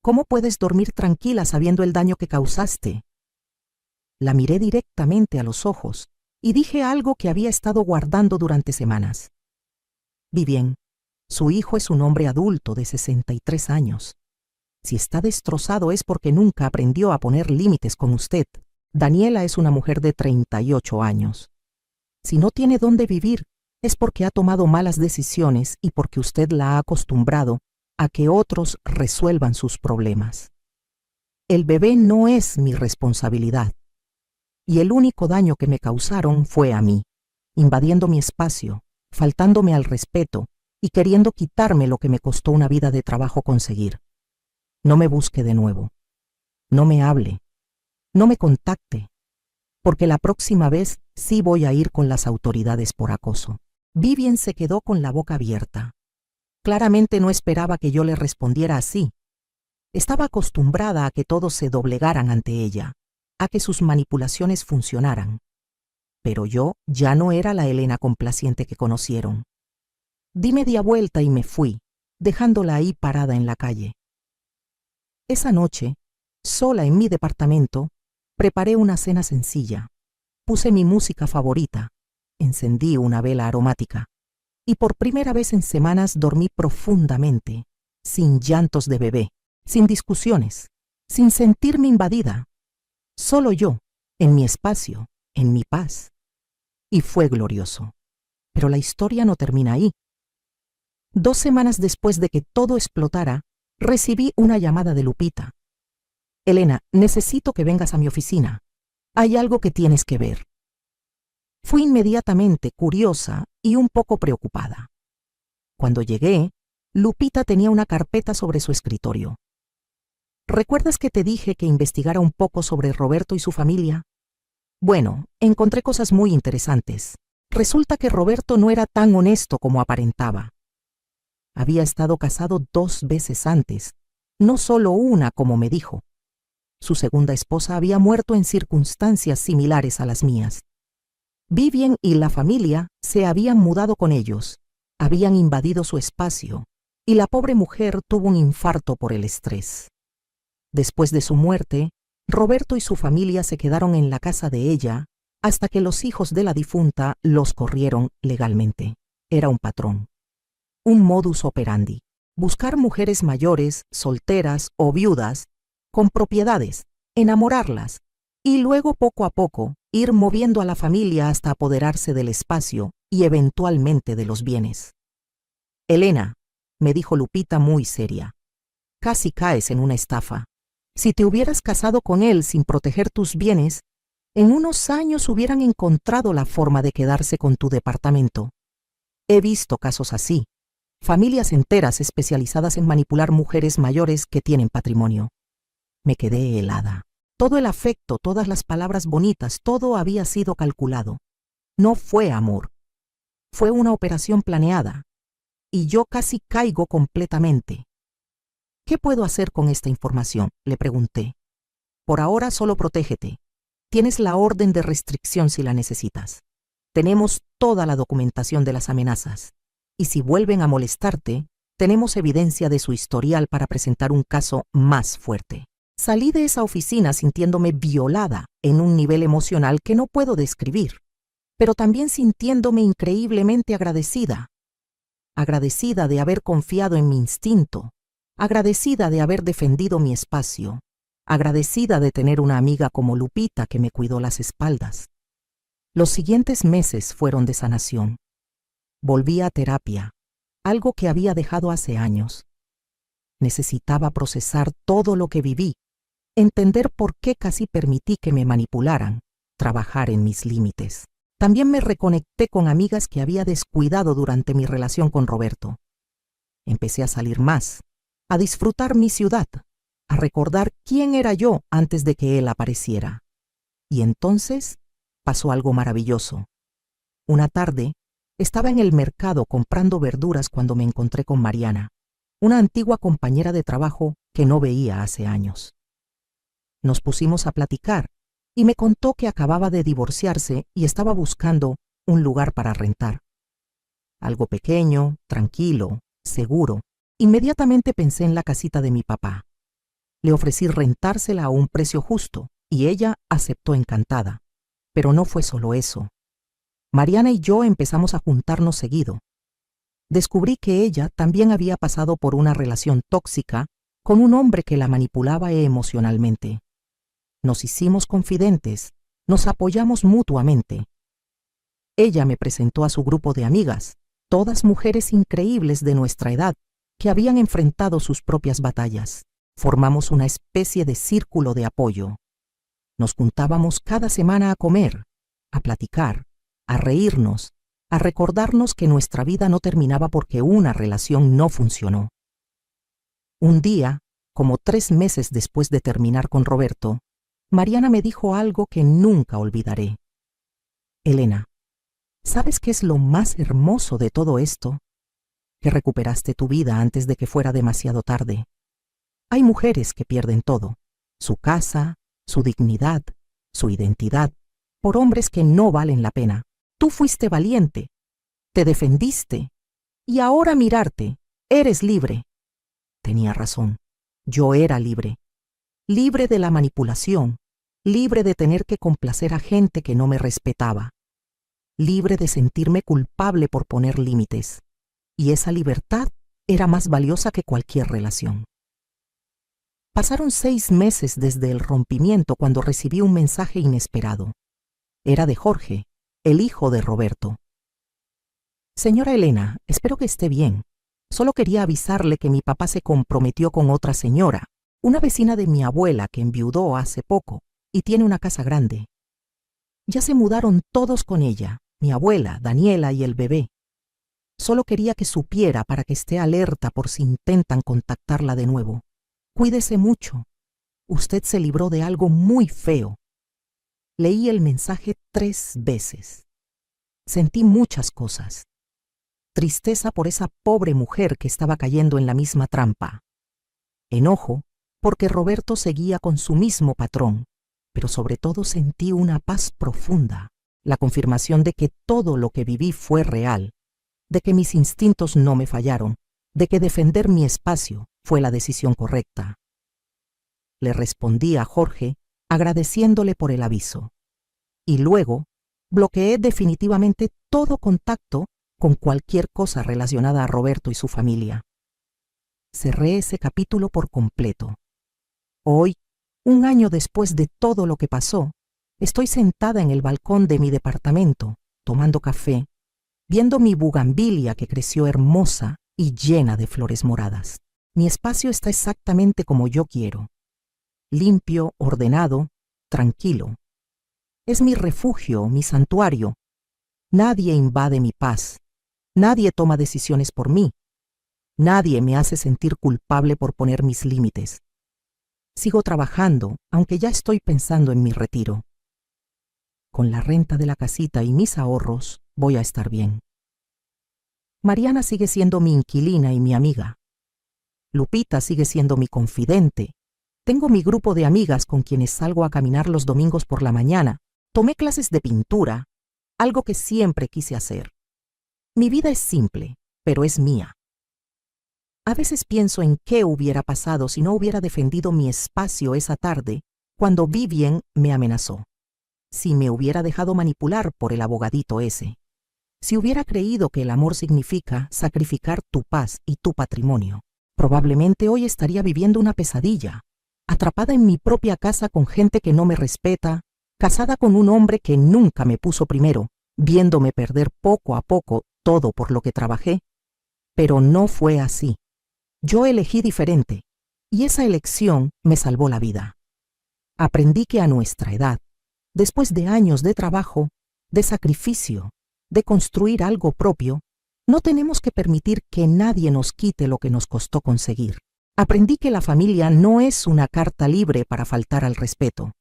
A: ¿Cómo puedes dormir tranquila sabiendo el daño que causaste? La miré directamente a los ojos y dije algo que había estado guardando durante semanas. Vivien, su hijo es un hombre adulto de 63 años. Si está destrozado es porque nunca aprendió a poner límites con usted. Daniela es una mujer de 38 años. Si no tiene dónde vivir, es porque ha tomado malas decisiones y porque usted la ha acostumbrado a que otros resuelvan sus problemas. El bebé no es mi responsabilidad. Y el único daño que me causaron fue a mí, invadiendo mi espacio, faltándome al respeto y queriendo quitarme lo que me costó una vida de trabajo conseguir. No me busque de nuevo. No me hable. No me contacte. Porque la próxima vez sí voy a ir con las autoridades por acoso. Vivien se quedó con la boca abierta. Claramente no esperaba que yo le respondiera así. Estaba acostumbrada a que todos se doblegaran ante ella, a que sus manipulaciones funcionaran. Pero yo ya no era la Elena complaciente que conocieron. Di media vuelta y me fui, dejándola ahí parada en la calle. Esa noche, sola en mi departamento, preparé una cena sencilla. Puse mi música favorita, encendí una vela aromática. Y por primera vez en semanas dormí profundamente, sin llantos de bebé, sin discusiones, sin sentirme invadida. Solo yo, en mi espacio, en mi paz. Y fue glorioso. Pero la historia no termina ahí. 2 semanas después de que todo explotara, recibí una llamada de Lupita. Elena, necesito que vengas a mi oficina. Hay algo que tienes que ver. Fui inmediatamente curiosa y un poco preocupada. Cuando llegué, Lupita tenía una carpeta sobre su escritorio. ¿Recuerdas que te dije que investigara un poco sobre Roberto y su familia? Bueno, encontré cosas muy interesantes. Resulta que Roberto no era tan honesto como aparentaba. Había estado casado 2 veces antes, no solo una, como me dijo. Su segunda esposa había muerto en circunstancias similares a las mías. Vivien y la familia se habían mudado con ellos, habían invadido su espacio, y la pobre mujer tuvo un infarto por el estrés. Después de su muerte, Roberto y su familia se quedaron en la casa de ella hasta que los hijos de la difunta los corrieron legalmente. Era un patrón, un modus operandi, buscar mujeres mayores, solteras o viudas, con propiedades, enamorarlas, y luego poco a poco ir moviendo a la familia hasta apoderarse del espacio y eventualmente de los bienes. Elena, me dijo Lupita muy seria, casi caes en una estafa. Si te hubieras casado con él sin proteger tus bienes, en unos años hubieran encontrado la forma de quedarse con tu departamento. He visto casos así, familias enteras especializadas en manipular mujeres mayores que tienen patrimonio. Me quedé helada. Todo el afecto, todas las palabras bonitas, todo había sido calculado. No fue amor. Fue una operación planeada. Y yo casi caigo completamente. ¿Qué puedo hacer con esta información?, le pregunté. Por ahora solo protégete. Tienes la orden de restricción si la necesitas. Tenemos toda la documentación de las amenazas. Y si vuelven a molestarte, tenemos evidencia de su historial para presentar un caso más fuerte. Salí de esa oficina sintiéndome violada en un nivel emocional que no puedo describir, pero también sintiéndome increíblemente agradecida. Agradecida de haber confiado en mi instinto, agradecida de haber defendido mi espacio, agradecida de tener una amiga como Lupita que me cuidó las espaldas. Los siguientes meses fueron de sanación. Volví a terapia, algo que había dejado hace años. Necesitaba procesar todo lo que viví, entender por qué casi permití que me manipularan, trabajar en mis límites. También me reconecté con amigas que había descuidado durante mi relación con Roberto. Empecé a salir más, a disfrutar mi ciudad, a recordar quién era yo antes de que él apareciera. Y entonces pasó algo maravilloso. Una tarde, estaba en el mercado comprando verduras cuando me encontré con Mariana, una antigua compañera de trabajo que no veía hace años. Nos pusimos a platicar y me contó que acababa de divorciarse y estaba buscando un lugar para rentar. Algo pequeño, tranquilo, seguro. Inmediatamente pensé en la casita de mi papá. Le ofrecí rentársela a un precio justo y ella aceptó encantada. Pero no fue solo eso. Mariana y yo empezamos a juntarnos seguido. Descubrí que ella también había pasado por una relación tóxica con un hombre que la manipulaba emocionalmente. Nos hicimos confidentes, nos apoyamos mutuamente. Ella me presentó a su grupo de amigas, todas mujeres increíbles de nuestra edad, que habían enfrentado sus propias batallas. Formamos una especie de círculo de apoyo. Nos juntábamos cada semana a comer, a platicar, a reírnos, a recordarnos que nuestra vida no terminaba porque una relación no funcionó. Un día, como 3 meses después de terminar con Roberto, Mariana me dijo algo que nunca olvidaré. Elena, ¿sabes qué es lo más hermoso de todo esto? Que recuperaste tu vida antes de que fuera demasiado tarde. Hay mujeres que pierden todo, su casa, su dignidad, su identidad, por hombres que no valen la pena. Tú fuiste valiente, te defendiste, y ahora mirarte, eres libre. Tenía razón, yo era libre. Libre de la manipulación, libre de tener que complacer a gente que no me respetaba, libre de sentirme culpable por poner límites. Y esa libertad era más valiosa que cualquier relación. Pasaron 6 meses desde el rompimiento cuando recibí un mensaje inesperado. Era de Jorge, el hijo de Roberto. Señora Elena, espero que esté bien. Solo quería avisarle que mi papá se comprometió con otra señora, una vecina de mi abuela que enviudó hace poco y tiene una casa grande. Ya se mudaron todos con ella, mi abuela, Daniela y el bebé. Solo quería que supiera para que esté alerta por si intentan contactarla de nuevo. Cuídese mucho. Usted se libró de algo muy feo. Leí el mensaje 3 veces. Sentí muchas cosas. Tristeza por esa pobre mujer que estaba cayendo en la misma trampa. Enojo porque Roberto seguía con su mismo patrón, pero sobre todo sentí una paz profunda, la confirmación de que todo lo que viví fue real, de que mis instintos no me fallaron, de que defender mi espacio fue la decisión correcta. Le respondí a Jorge agradeciéndole por el aviso. Y luego bloqueé definitivamente todo contacto con cualquier cosa relacionada a Roberto y su familia. Cerré ese capítulo por completo. Hoy, 1 año después de todo lo que pasó, estoy sentada en el balcón de mi departamento, tomando café, viendo mi bugambilia que creció hermosa y llena de flores moradas. Mi espacio está exactamente como yo quiero. Limpio, ordenado, tranquilo. Es mi refugio, mi santuario. Nadie invade mi paz. Nadie toma decisiones por mí. Nadie me hace sentir culpable por poner mis límites. Sigo trabajando, aunque ya estoy pensando en mi retiro. Con la renta de la casita y mis ahorros, voy a estar bien. Mariana sigue siendo mi inquilina y mi amiga. Lupita sigue siendo mi confidente. Tengo mi grupo de amigas con quienes salgo a caminar los domingos por la mañana. Tomé clases de pintura, algo que siempre quise hacer. Mi vida es simple, pero es mía. A veces pienso en qué hubiera pasado si no hubiera defendido mi espacio esa tarde cuando Vivien me amenazó. Si me hubiera dejado manipular por el abogadito ese. Si hubiera creído que el amor significa sacrificar tu paz y tu patrimonio, probablemente hoy estaría viviendo una pesadilla, atrapada en mi propia casa con gente que no me respeta, casada con un hombre que nunca me puso primero, viéndome perder poco a poco todo por lo que trabajé. Pero no fue así. Yo elegí diferente, y esa elección me salvó la vida. Aprendí que a nuestra edad, después de años de trabajo, de sacrificio, de construir algo propio, no tenemos que permitir que nadie nos quite lo que nos costó conseguir. Aprendí que la familia no es una carta libre para faltar al respeto.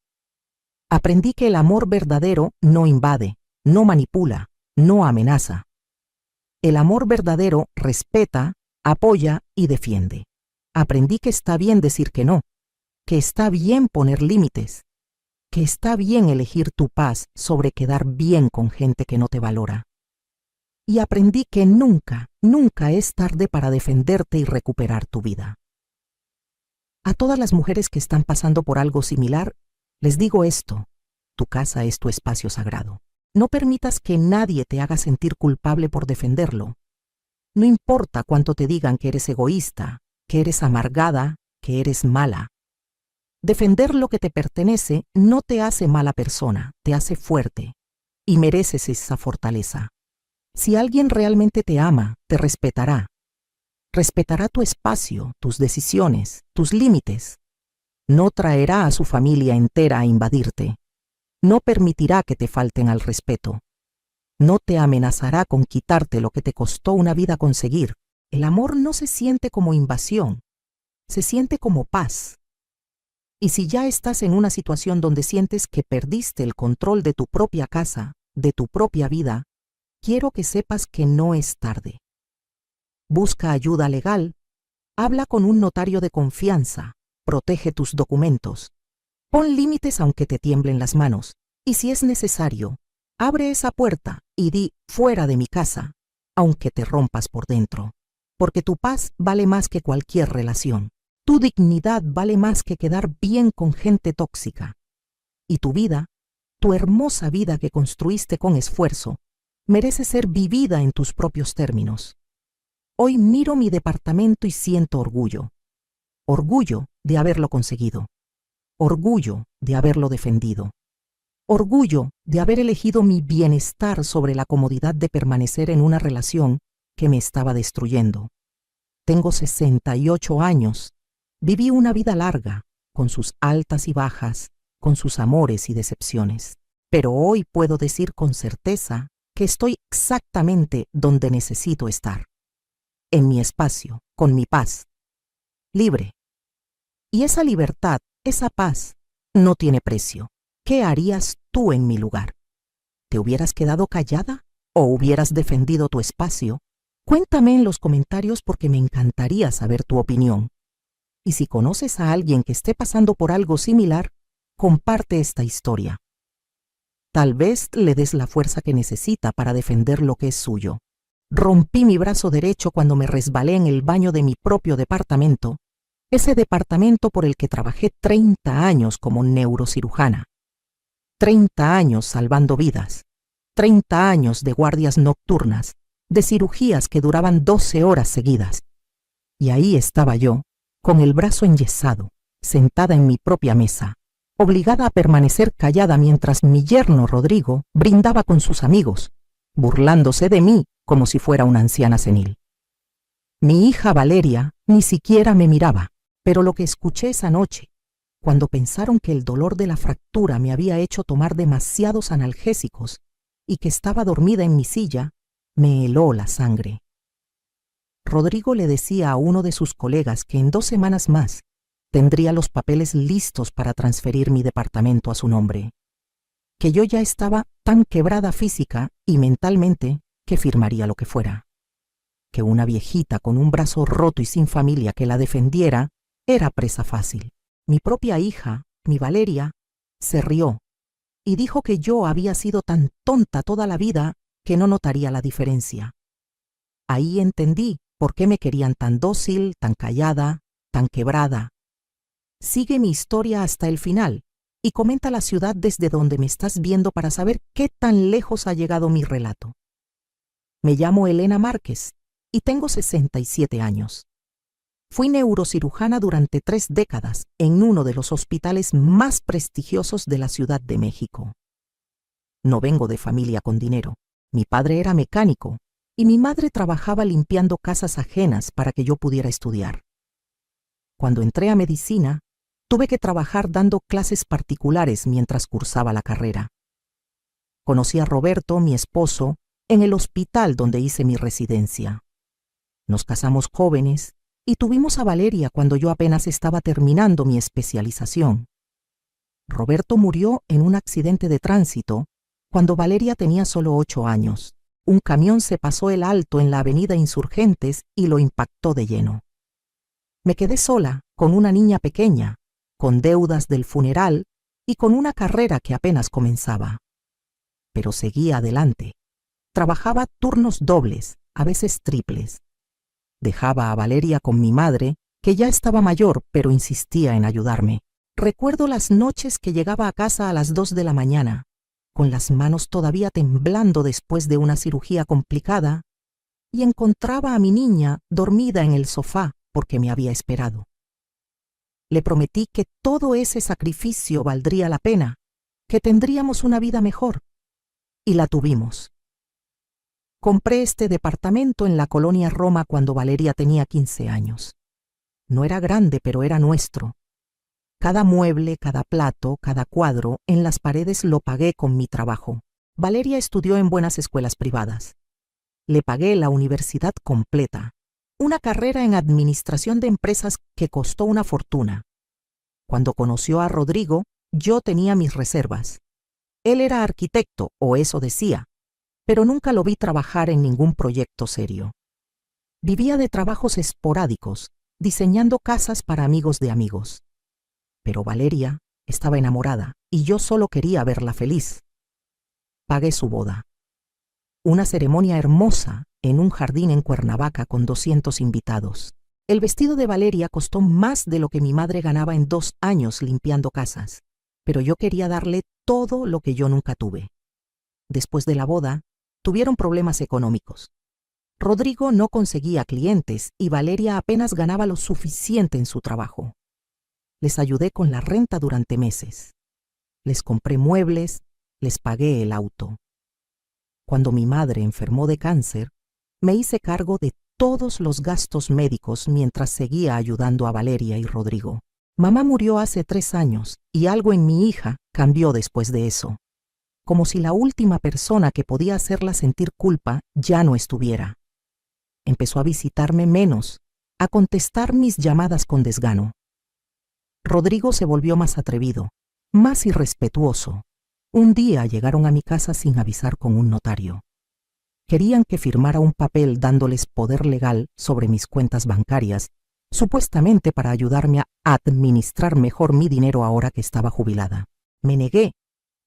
A: Aprendí que el amor verdadero no invade, no manipula, no amenaza. El amor verdadero respeta, apoya y defiende. Aprendí que está bien decir que no, que está bien poner límites, que está bien elegir tu paz sobre quedar bien con gente que no te valora. Y aprendí que nunca, nunca es tarde para defenderte y recuperar tu vida. A todas las mujeres que están pasando por algo similar, les digo esto: tu casa es tu espacio sagrado. No permitas que nadie te haga sentir culpable por defenderlo. No importa cuánto te digan que eres egoísta, que eres amargada, que eres mala. Defender lo que te pertenece no te hace mala persona, te hace fuerte, y mereces esa fortaleza. Si alguien realmente te ama, te respetará. Respetará tu espacio, tus decisiones, tus límites. No traerá a su familia entera a invadirte. No permitirá que te falten al respeto. No te amenazará con quitarte lo que te costó una vida conseguir. El amor no se siente como invasión, se siente como paz. Y si ya estás en una situación donde sientes que perdiste el control de tu propia casa, de tu propia vida, quiero que sepas que no es tarde. Busca ayuda legal, habla con un notario de confianza, protege tus documentos, pon límites aunque te tiemblen las manos, y si es necesario, abre esa puerta y di fuera de mi casa, aunque te rompas por dentro, porque tu paz vale más que cualquier relación, tu dignidad vale más que quedar bien con gente tóxica, y tu vida, tu hermosa vida que construiste con esfuerzo, merece ser vivida en tus propios términos. Hoy miro mi departamento y siento orgullo. Orgullo de haberlo conseguido. Orgullo de haberlo defendido. Orgullo de haber elegido mi bienestar sobre la comodidad de permanecer en una relación que me estaba destruyendo. Tengo 68 años. Viví una vida larga, con sus altas y bajas, con sus amores y decepciones. Pero hoy puedo decir con certeza que estoy exactamente donde necesito estar. En mi espacio, con mi paz, libre. Y esa libertad, esa paz, no tiene precio. ¿Qué harías tú en mi lugar? ¿Te hubieras quedado callada o hubieras defendido tu espacio? Cuéntame en los comentarios porque me encantaría saber tu opinión. Y si conoces a alguien que esté pasando por algo similar, comparte esta historia. Tal vez le des la fuerza que necesita para defender lo que es suyo. Rompí mi brazo derecho cuando me resbalé en el baño de mi propio departamento, ese departamento por el que trabajé 30 años como neurocirujana. 30 años salvando vidas, 30 años de guardias nocturnas, de cirugías que duraban 12 horas seguidas. Y ahí estaba yo, con el brazo enyesado, sentada en mi propia mesa, obligada a permanecer callada mientras mi yerno Rodrigo brindaba con sus amigos, burlándose de mí como si fuera una anciana senil. Mi hija Valeria ni siquiera me miraba, pero lo que escuché esa noche, cuando pensaron que el dolor de la fractura me había hecho tomar demasiados analgésicos y que estaba dormida en mi silla, me heló la sangre. Rodrigo le decía a uno de sus colegas que en 2 semanas más tendría los papeles listos para transferir mi departamento a su nombre, que yo ya estaba tan quebrada física y mentalmente que firmaría lo que fuera, que una viejita con un brazo roto y sin familia que la defendiera era presa fácil. Mi propia hija, mi Valeria, se rió y dijo que yo había sido tan tonta toda la vida que no notaría la diferencia. Ahí entendí por qué me querían tan dócil, tan callada, tan quebrada. Sigue mi historia hasta el final y comenta la ciudad desde donde me estás viendo para saber qué tan lejos ha llegado mi relato. Me llamo Elena Márquez y tengo 67 años. Fui neurocirujana durante 3 décadas en uno de los hospitales más prestigiosos de la Ciudad de México. No vengo de familia con dinero. Mi padre era mecánico y mi madre trabajaba limpiando casas ajenas para que yo pudiera estudiar. Cuando entré a medicina, tuve que trabajar dando clases particulares mientras cursaba la carrera. Conocí a Roberto, mi esposo, en el hospital donde hice mi residencia. Nos casamos jóvenes y tuvimos a Valeria cuando yo apenas estaba terminando mi especialización. Roberto murió en un accidente de tránsito cuando Valeria tenía solo 8 años. Un camión se pasó el alto en la avenida Insurgentes y lo impactó de lleno. Me quedé sola, con una niña pequeña, con deudas del funeral y con una carrera que apenas comenzaba. Pero seguía adelante. Trabajaba turnos dobles, a veces triples. Dejaba a Valeria con mi madre, que ya estaba mayor, pero insistía en ayudarme. Recuerdo las noches que llegaba a casa a las 2 de la mañana, con las manos todavía temblando después de una cirugía complicada, y encontraba a mi niña dormida en el sofá porque me había esperado. Le prometí que todo ese sacrificio valdría la pena, que tendríamos una vida mejor, y la tuvimos. Compré este departamento en la colonia Roma cuando Valeria tenía 15 años. No era grande, pero era nuestro. Cada mueble, cada plato, cada cuadro en las paredes lo pagué con mi trabajo. Valeria estudió en buenas escuelas privadas. Le pagué la universidad completa, una carrera en administración de empresas que costó una fortuna. Cuando conoció a Rodrigo, yo tenía mis reservas. Él era arquitecto, o eso decía, pero nunca lo vi trabajar en ningún proyecto serio. Vivía de trabajos esporádicos, diseñando casas para amigos de amigos. Pero Valeria estaba enamorada y yo solo quería verla feliz. Pagué su boda. Una ceremonia hermosa en un jardín en Cuernavaca con 200 invitados. El vestido de Valeria costó más de lo que mi madre ganaba en 2 años limpiando casas, pero yo quería darle todo lo que yo nunca tuve. Después de la boda, tuvieron problemas económicos. Rodrigo no conseguía clientes y Valeria apenas ganaba lo suficiente en su trabajo. Les ayudé con la renta durante meses. Les compré muebles, les pagué el auto. Cuando mi madre enfermó de cáncer, me hice cargo de todos los gastos médicos mientras seguía ayudando a Valeria y Rodrigo. Mamá murió hace 3 años y algo en mi hija cambió después de eso. Como si la última persona que podía hacerla sentir culpa ya no estuviera. Empezó a visitarme menos, a contestar mis llamadas con desgano. Rodrigo se volvió más atrevido, más irrespetuoso. Un día llegaron a mi casa sin avisar con un notario. Querían que firmara un papel dándoles poder legal sobre mis cuentas bancarias, supuestamente para ayudarme a administrar mejor mi dinero ahora que estaba jubilada. Me negué,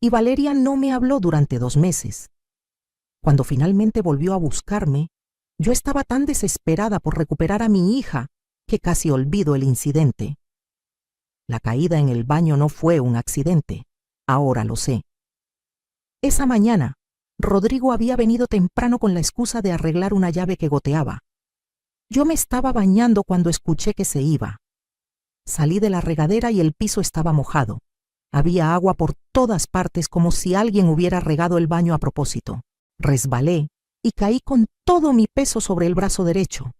A: y Valeria no me habló durante 2 meses. Cuando finalmente volvió a buscarme, yo estaba tan desesperada por recuperar a mi hija que casi olvido el incidente. La caída en el baño no fue un accidente, ahora lo sé. Esa mañana, Rodrigo había venido temprano con la excusa de arreglar una llave que goteaba. Yo me estaba bañando cuando escuché que se iba. Salí de la regadera y el piso estaba mojado. Había agua por todas partes como si alguien hubiera regado el baño a propósito. Resbalé y caí con todo mi peso sobre el brazo derecho.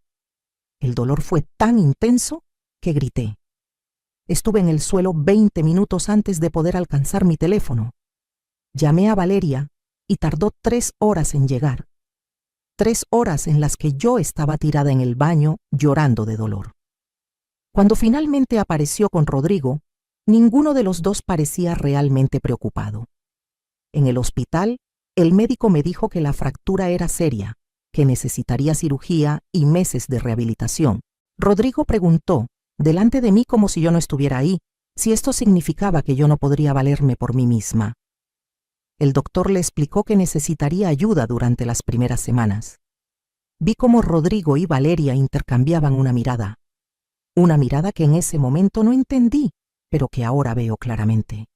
A: El dolor fue tan intenso que grité. Estuve en el suelo 20 minutos antes de poder alcanzar mi teléfono. Llamé a Valeria y tardó 3 horas en llegar. 3 horas en las que yo estaba tirada en el baño llorando de dolor. Cuando finalmente apareció con Rodrigo, ninguno de los dos parecía realmente preocupado. En el hospital, el médico me dijo que la fractura era seria, que necesitaría cirugía y meses de rehabilitación. Rodrigo preguntó, delante de mí como si yo no estuviera ahí, si esto significaba que yo no podría valerme por mí misma. El doctor le explicó que necesitaría ayuda durante las primeras semanas. Vi cómo Rodrigo y Valeria intercambiaban una mirada que en ese momento no entendí, pero que ahora veo claramente.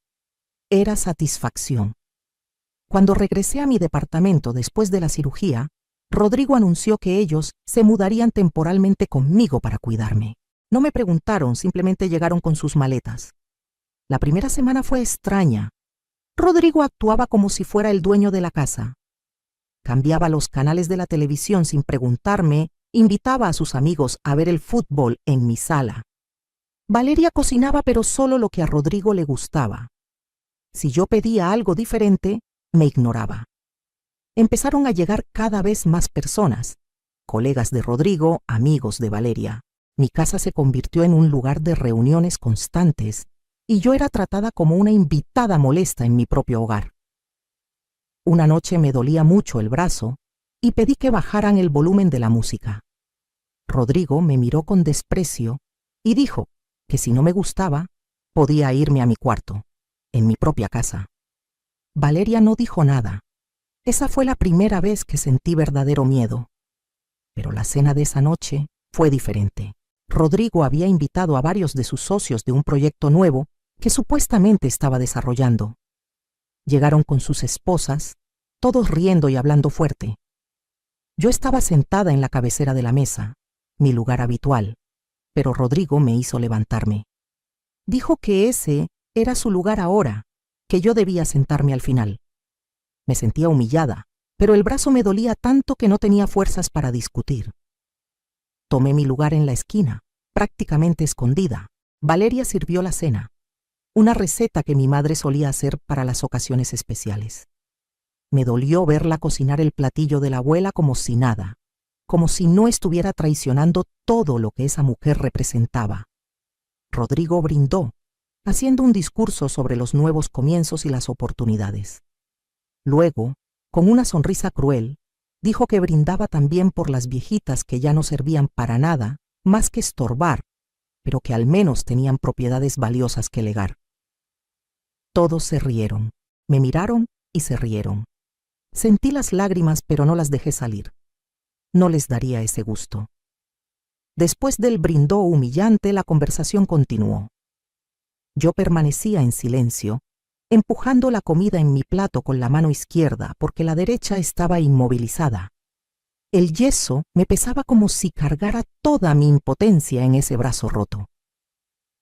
A: Era satisfacción. Cuando regresé a mi departamento después de la cirugía, Rodrigo anunció que ellos se mudarían temporalmente conmigo para cuidarme. No me preguntaron, simplemente llegaron con sus maletas. La primera semana fue extraña. Rodrigo actuaba como si fuera el dueño de la casa. Cambiaba los canales de la televisión sin preguntarme, invitaba a sus amigos a ver el fútbol en mi sala. Valeria cocinaba, pero solo lo que a Rodrigo le gustaba. Si yo pedía algo diferente, me ignoraba. Empezaron a llegar cada vez más personas, colegas de Rodrigo, amigos de Valeria. Mi casa se convirtió en un lugar de reuniones constantes y yo era tratada como una invitada molesta en mi propio hogar. Una noche me dolía mucho el brazo y pedí que bajaran el volumen de la música. Rodrigo me miró con desprecio y dijo que si no me gustaba, podía irme a mi cuarto, en mi propia casa. Valeria no dijo nada. Esa fue la primera vez que sentí verdadero miedo. Pero la cena de esa noche fue diferente. Rodrigo había invitado a varios de sus socios de un proyecto nuevo que supuestamente estaba desarrollando. Llegaron con sus esposas, todos riendo y hablando fuerte. Yo estaba sentada en la cabecera de la mesa, mi lugar habitual, pero Rodrigo me hizo levantarme. Dijo que ese era su lugar ahora, que yo debía sentarme al final. Me sentía humillada, pero el brazo me dolía tanto que no tenía fuerzas para discutir. Tomé mi lugar en la esquina, prácticamente escondida. Valeria sirvió la cena, una receta que mi madre solía hacer para las ocasiones especiales. Me dolió verla cocinar el platillo de la abuela como si nada, como si no estuviera traicionando todo lo que esa mujer representaba. Rodrigo brindó, haciendo un discurso sobre los nuevos comienzos y las oportunidades. Luego, con una sonrisa cruel, dijo que brindaba también por las viejitas que ya no servían para nada más que estorbar, pero que al menos tenían propiedades valiosas que legar. Todos se rieron, me miraron y se rieron. Sentí las lágrimas, pero no las dejé salir. No les daría ese gusto. Después del brindó humillante, la conversación continuó. Yo permanecía en silencio, empujando la comida en mi plato con la mano izquierda porque la derecha estaba inmovilizada. El yeso me pesaba como si cargara toda mi impotencia en ese brazo roto.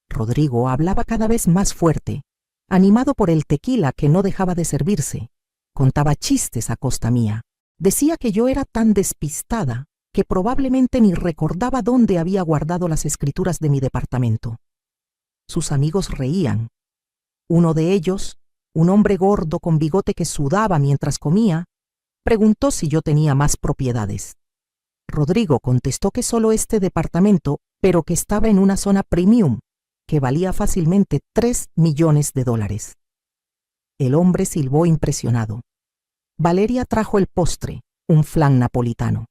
A: Rodrigo hablaba cada vez más fuerte, animado por el tequila que no dejaba de servirse. Contaba chistes a costa mía. Decía que yo era tan despistada que probablemente ni recordaba dónde había guardado las escrituras de mi departamento. Sus amigos reían. Uno de ellos, un hombre gordo con bigote que sudaba mientras comía, preguntó si yo tenía más propiedades. Rodrigo contestó que solo este departamento, pero que estaba en una zona premium, que valía fácilmente $3 millones. El hombre silbó impresionado. Valeria trajo el postre, un flan napolitano,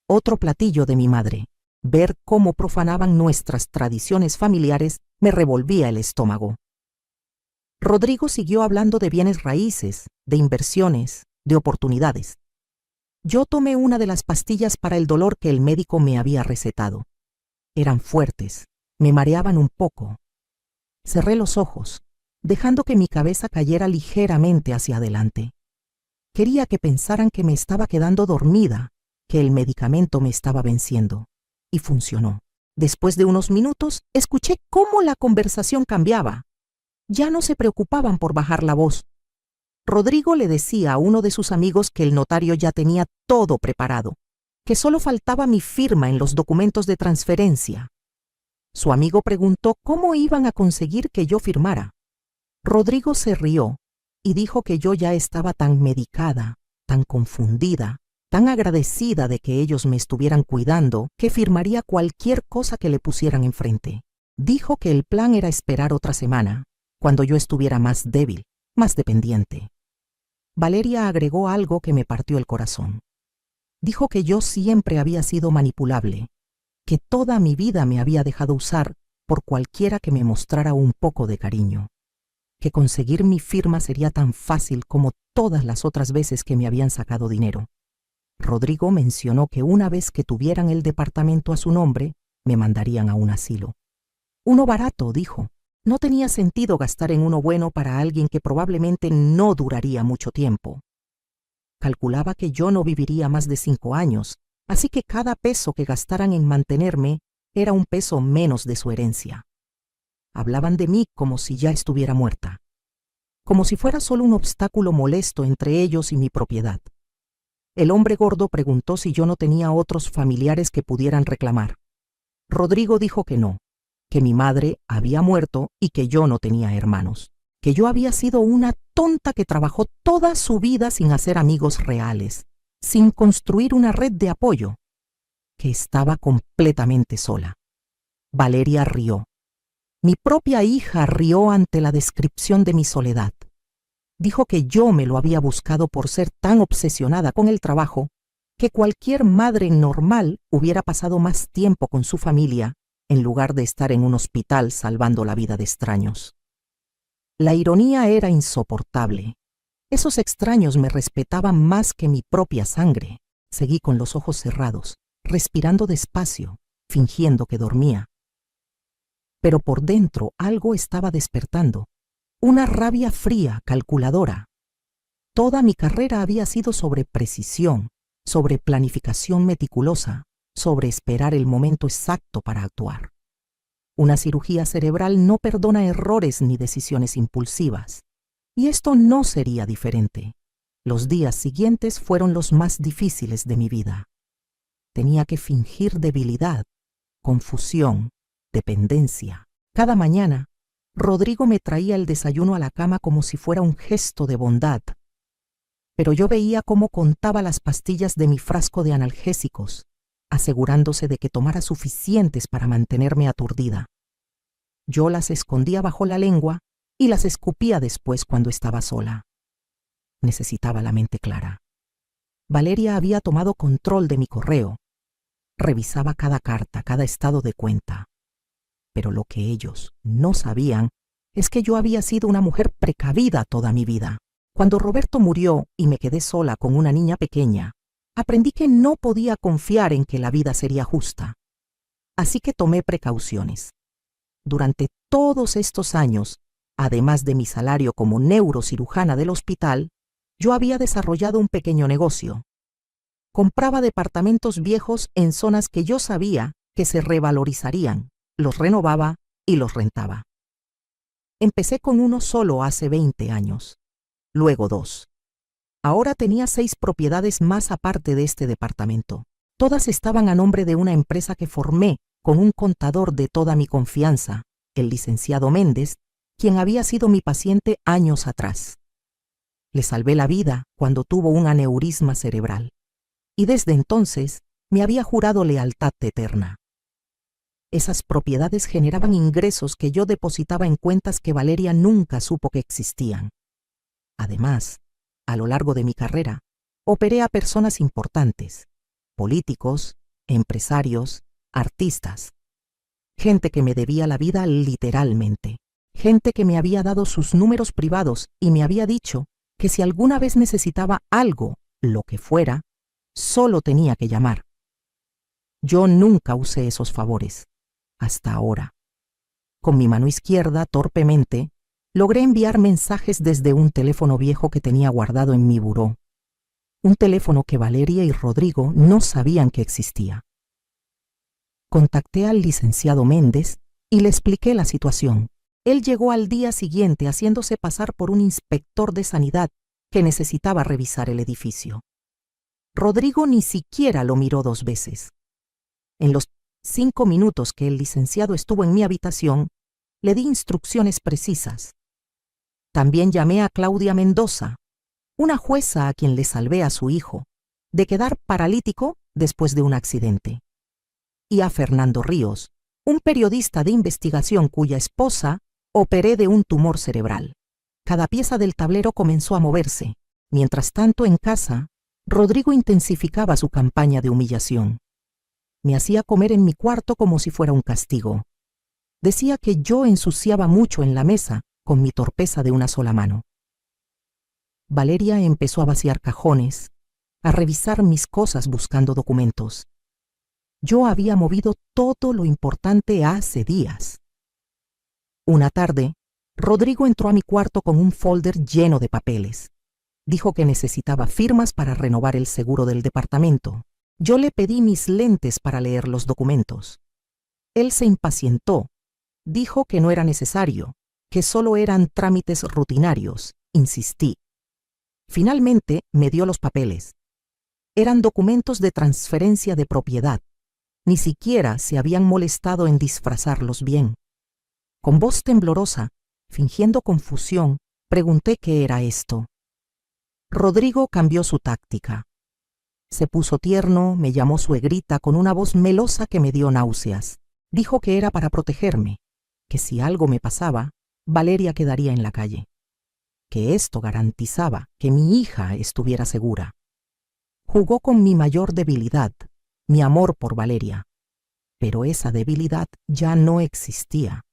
A: otro platillo de mi madre. Ver cómo profanaban nuestras tradiciones familiares me revolvía el estómago. Rodrigo siguió hablando de bienes raíces, de inversiones, de oportunidades. Yo tomé una de las pastillas para el dolor que el médico me había recetado. Eran fuertes, me mareaban un poco. Cerré los ojos, dejando que mi cabeza cayera ligeramente hacia adelante. Quería que pensaran que me estaba quedando dormida, que el medicamento me estaba venciendo. Y funcionó. Después de unos minutos, escuché cómo la conversación cambiaba. Ya no se preocupaban por bajar la voz. Rodrigo le decía a uno de sus amigos que el notario ya tenía todo preparado, que solo faltaba mi firma en los documentos de transferencia. Su amigo preguntó cómo iban a conseguir que yo firmara. Rodrigo se rió y dijo que yo ya estaba tan medicada, tan confundida, tan agradecida de que ellos me estuvieran cuidando, que firmaría cualquier cosa que le pusieran enfrente. Dijo que el plan era esperar otra semana, cuando yo estuviera más débil, más dependiente. Valeria agregó algo que me partió el corazón. Dijo que yo siempre había sido manipulable, que toda mi vida me había dejado usar por cualquiera que me mostrara un poco de cariño, que conseguir mi firma sería tan fácil como todas las otras veces que me habían sacado dinero. Rodrigo mencionó que una vez que tuvieran el departamento a su nombre, me mandarían a un asilo. Uno barato, dijo. No tenía sentido gastar en uno bueno para alguien que probablemente no duraría mucho tiempo. Calculaba que yo no viviría más de 5 años, así que cada peso que gastaran en mantenerme era un peso menos de su herencia. Hablaban de mí como si ya estuviera muerta, como si fuera solo un obstáculo molesto entre ellos y mi propiedad. El hombre gordo preguntó si yo no tenía otros familiares que pudieran reclamar. Rodrigo dijo que no, que mi madre había muerto y que yo no tenía hermanos, que yo había sido una tonta que trabajó toda su vida sin hacer amigos reales, sin construir una red de apoyo, que estaba completamente sola. Valeria rió. Mi propia hija rió ante la descripción de mi soledad. Dijo que yo me lo había buscado por ser tan obsesionada con el trabajo que cualquier madre normal hubiera pasado más tiempo con su familia en lugar de estar en un hospital salvando la vida de extraños. La ironía era insoportable. Esos extraños me respetaban más que mi propia sangre. Seguí con los ojos cerrados, respirando despacio, fingiendo que dormía. Pero por dentro algo estaba despertando. Una rabia fría, calculadora. Toda mi carrera había sido sobre precisión, sobre planificación meticulosa, sobre esperar el momento exacto para actuar. Una cirugía cerebral no perdona errores ni decisiones impulsivas. Y esto no sería diferente. Los días siguientes fueron los más difíciles de mi vida. Tenía que fingir debilidad, confusión, dependencia. Cada mañana, Rodrigo me traía el desayuno a la cama como si fuera un gesto de bondad. Pero yo veía cómo contaba las pastillas de mi frasco de analgésicos, asegurándose de que tomara suficientes para mantenerme aturdida. Yo las escondía bajo la lengua y las escupía después cuando estaba sola. Necesitaba la mente clara. Valeria había tomado control de mi correo. Revisaba cada carta, cada estado de cuenta. Pero lo que ellos no sabían es que yo había sido una mujer precavida toda mi vida. Cuando Roberto murió y me quedé sola con una niña pequeña, aprendí que no podía confiar en que la vida sería justa. Así que tomé precauciones. Durante todos estos años, además de mi salario como neurocirujana del hospital, yo había desarrollado un pequeño negocio. Compraba departamentos viejos en zonas que yo sabía que se revalorizarían, los renovaba y los rentaba. Empecé con uno solo hace 20 años, luego 2. Ahora tenía 6 propiedades más aparte de este departamento. Todas estaban a nombre de una empresa que formé con un contador de toda mi confianza, el licenciado Méndez, quien había sido mi paciente años atrás. Le salvé la vida cuando tuvo un aneurisma cerebral, y desde entonces me había jurado lealtad eterna. Esas propiedades generaban ingresos que yo depositaba en cuentas que Valeria nunca supo que existían. Además, a lo largo de mi carrera, operé a personas importantes, políticos, empresarios, artistas, gente que me debía la vida literalmente, gente que me había dado sus números privados y me había dicho que si alguna vez necesitaba algo, lo que fuera, solo tenía que llamar. Yo nunca usé esos favores, hasta ahora. Con mi mano izquierda, torpemente, logré enviar mensajes desde un teléfono viejo que tenía guardado en mi buró. Un teléfono que Valeria y Rodrigo no sabían que existía. Contacté al licenciado Méndez y le expliqué la situación. Él llegó al día siguiente haciéndose pasar por un inspector de sanidad que necesitaba revisar el edificio. Rodrigo ni siquiera lo miró 2 veces. En los 5 minutos que el licenciado estuvo en mi habitación, le di instrucciones precisas. También llamé a Claudia Mendoza, una jueza a quien le salvé a su hijo, de quedar paralítico después de un accidente, y a Fernando Ríos, un periodista de investigación cuya esposa operé de un tumor cerebral. Cada pieza del tablero comenzó a moverse. Mientras tanto, en casa, Rodrigo intensificaba su campaña de humillación. Me hacía comer en mi cuarto como si fuera un castigo. Decía que yo ensuciaba mucho en la mesa con mi torpeza de una sola mano. Valeria empezó a vaciar cajones, a revisar mis cosas buscando documentos. Yo había movido todo lo importante hace días. Una tarde, Rodrigo entró a mi cuarto con un folder lleno de papeles. Dijo que necesitaba firmas para renovar el seguro del departamento. Yo le pedí mis lentes para leer los documentos. Él se impacientó. Dijo que no era necesario, que solo eran trámites rutinarios. Insistí. Finalmente me dio los papeles. Eran documentos de transferencia de propiedad. Ni siquiera se habían molestado en disfrazarlos bien. Con voz temblorosa, fingiendo confusión, pregunté qué era esto. Rodrigo cambió su táctica. Se puso tierno, me llamó suegrita con una voz melosa que me dio náuseas. Dijo que era para protegerme, que si algo me pasaba, Valeria quedaría en la calle, que esto garantizaba que mi hija estuviera segura. Jugó con mi mayor debilidad, mi amor por Valeria, pero esa debilidad ya no existía.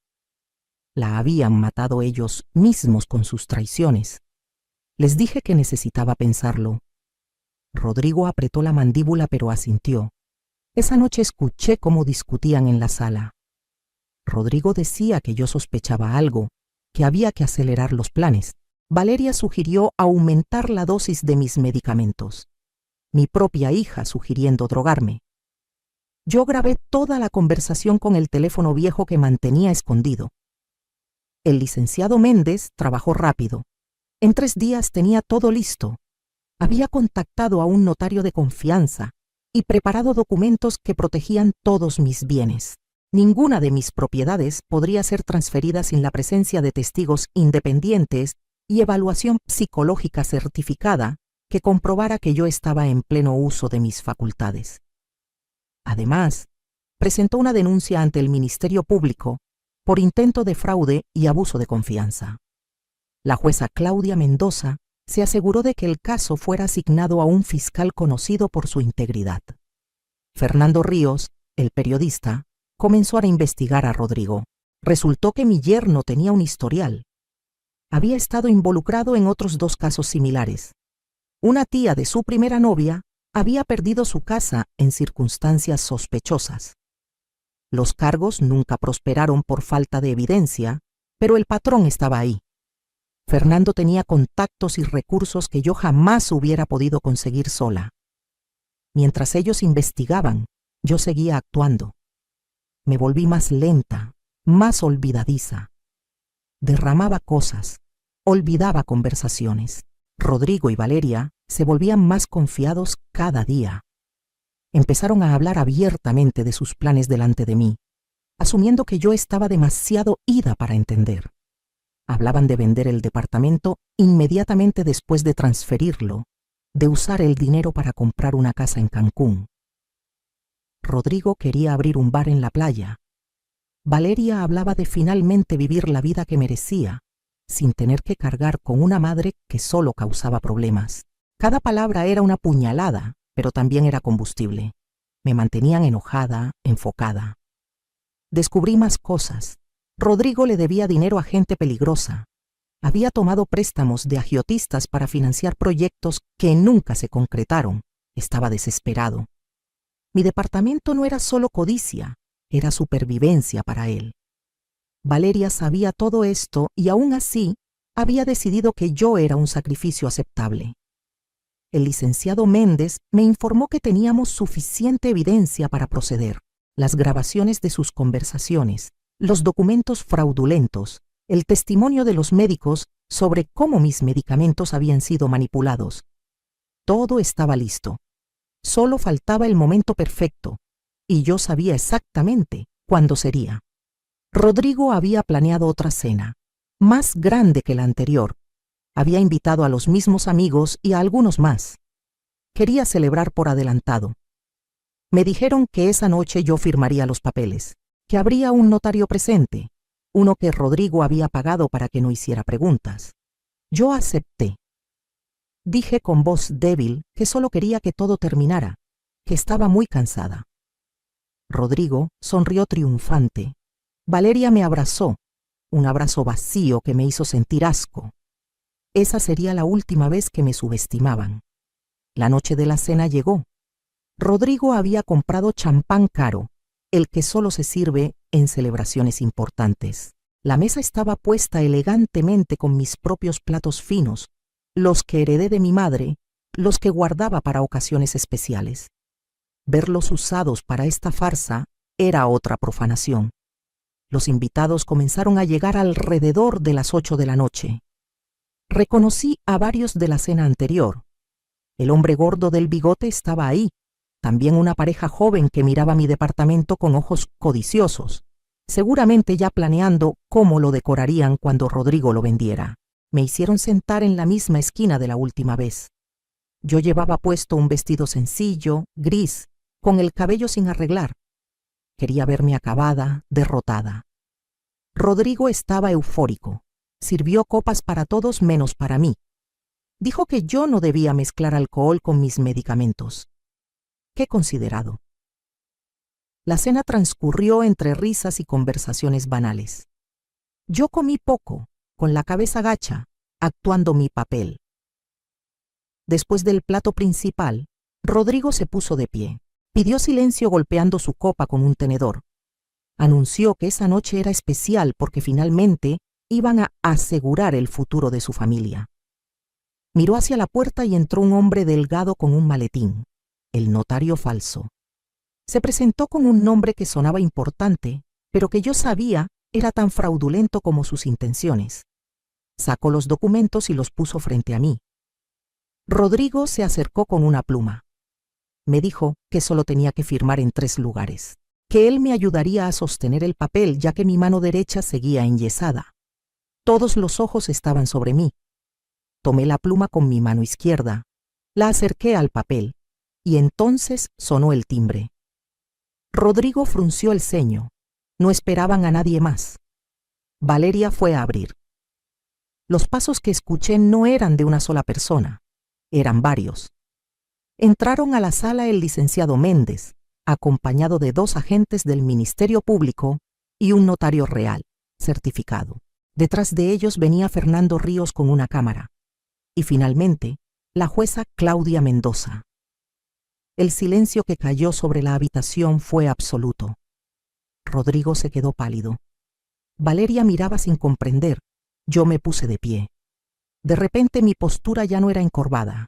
A: La habían matado ellos mismos con sus traiciones. Les dije que necesitaba pensarlo. Rodrigo apretó la mandíbula pero asintió. Esa noche escuché cómo discutían en la sala. Rodrigo decía que yo sospechaba algo, que había que acelerar los planes. Valeria sugirió aumentar la dosis de mis medicamentos. Mi propia hija sugiriendo drogarme. Yo grabé toda la conversación con el teléfono viejo que mantenía escondido. El licenciado Méndez trabajó rápido. En 3 días tenía todo listo. Había contactado a un notario de confianza y preparado documentos que protegían todos mis bienes. Ninguna de mis propiedades podría ser transferida sin la presencia de testigos independientes y evaluación psicológica certificada que comprobara que yo estaba en pleno uso de mis facultades. Además, presentó una denuncia ante el Ministerio Público por intento de fraude y abuso de confianza. La jueza Claudia Mendoza se aseguró de que el caso fuera asignado a un fiscal conocido por su integridad. Fernando Ríos, el periodista, comenzó a investigar a Rodrigo. Resultó que mi yerno tenía un historial. Había estado involucrado en otros 2 casos similares. Una tía de su primera novia había perdido su casa en circunstancias sospechosas. Los cargos nunca prosperaron por falta de evidencia, pero el patrón estaba ahí. Fernando tenía contactos y recursos que yo jamás hubiera podido conseguir sola. Mientras ellos investigaban, yo seguía actuando. Me volví más lenta, más olvidadiza. Derramaba cosas, olvidaba conversaciones. Rodrigo y Valeria se volvían más confiados cada día. Empezaron a hablar abiertamente de sus planes delante de mí, asumiendo que yo estaba demasiado ida para entender. Hablaban de vender el departamento inmediatamente después de transferirlo, de usar el dinero para comprar una casa en Cancún. Rodrigo quería abrir un bar en la playa. Valeria hablaba de finalmente vivir la vida que merecía, sin tener que cargar con una madre que solo causaba problemas. Cada palabra era una puñalada, pero también era combustible. Me mantenían enojada, enfocada. Descubrí más cosas. Rodrigo le debía dinero a gente peligrosa. Había tomado préstamos de agiotistas para financiar proyectos que nunca se concretaron. Estaba desesperado. Mi departamento no era solo codicia, era supervivencia para él. Valeria sabía todo esto y aún así había decidido que yo era un sacrificio aceptable. El licenciado Méndez me informó que teníamos suficiente evidencia para proceder. Las grabaciones de sus conversaciones, los documentos fraudulentos, el testimonio de los médicos sobre cómo mis medicamentos habían sido manipulados. Todo estaba listo. Solo faltaba el momento perfecto, y yo sabía exactamente cuándo sería. Rodrigo había planeado otra cena, más grande que la anterior. Había invitado a los mismos amigos y a algunos más. Quería celebrar por adelantado. Me dijeron que esa noche yo firmaría los papeles, que habría un notario presente, uno que Rodrigo había pagado para que no hiciera preguntas. Yo acepté. Dije con voz débil que solo quería que todo terminara, que estaba muy cansada. Rodrigo sonrió triunfante. Valeria me abrazó, un abrazo vacío que me hizo sentir asco. Esa sería la última vez que me subestimaban. La noche de la cena llegó. Rodrigo había comprado champán caro, el que solo se sirve en celebraciones importantes. La mesa estaba puesta elegantemente con mis propios platos finos, los que heredé de mi madre, los que guardaba para ocasiones especiales. Verlos usados para esta farsa era otra profanación. Los invitados comenzaron a llegar alrededor de las 8 de la noche. Reconocí a varios de la cena anterior. El hombre gordo del bigote estaba ahí, también una pareja joven que miraba mi departamento con ojos codiciosos, seguramente ya planeando cómo lo decorarían cuando Rodrigo lo vendiera. Me hicieron sentar en la misma esquina de la última vez. Yo llevaba puesto un vestido sencillo, gris, con el cabello sin arreglar. Quería verme acabada, derrotada. Rodrigo estaba eufórico. Sirvió copas para todos menos para mí. Dijo que yo no debía mezclar alcohol con mis medicamentos. Qué considerado. La cena transcurrió entre risas y conversaciones banales. Yo comí poco, con la cabeza gacha, actuando mi papel. Después del plato principal, Rodrigo se puso de pie. Pidió silencio golpeando su copa con un tenedor. Anunció que esa noche era especial porque finalmente iban a asegurar el futuro de su familia. Miró hacia la puerta y entró un hombre delgado con un maletín, el notario falso. Se presentó con un nombre que sonaba importante, pero que yo sabía era tan fraudulento como sus intenciones. Sacó los documentos y los puso frente a mí. Rodrigo se acercó con una pluma. Me dijo que solo tenía que firmar en 3 lugares, que él me ayudaría a sostener el papel ya que mi mano derecha seguía enyesada. Todos los ojos estaban sobre mí. Tomé la pluma con mi mano izquierda, la acerqué al papel, y entonces sonó el timbre. Rodrigo frunció el ceño. No esperaban a nadie más. Valeria fue a abrir. Los pasos que escuché no eran de una sola persona, eran varios. Entraron a la sala el licenciado Méndez, acompañado de 2 agentes del Ministerio Público y un notario real, certificado. Detrás de ellos venía Fernando Ríos con una cámara. Y finalmente, la jueza Claudia Mendoza. El silencio que cayó sobre la habitación fue absoluto. Rodrigo se quedó pálido. Valeria miraba sin comprender. Yo me puse de pie. De repente mi postura ya no era encorvada.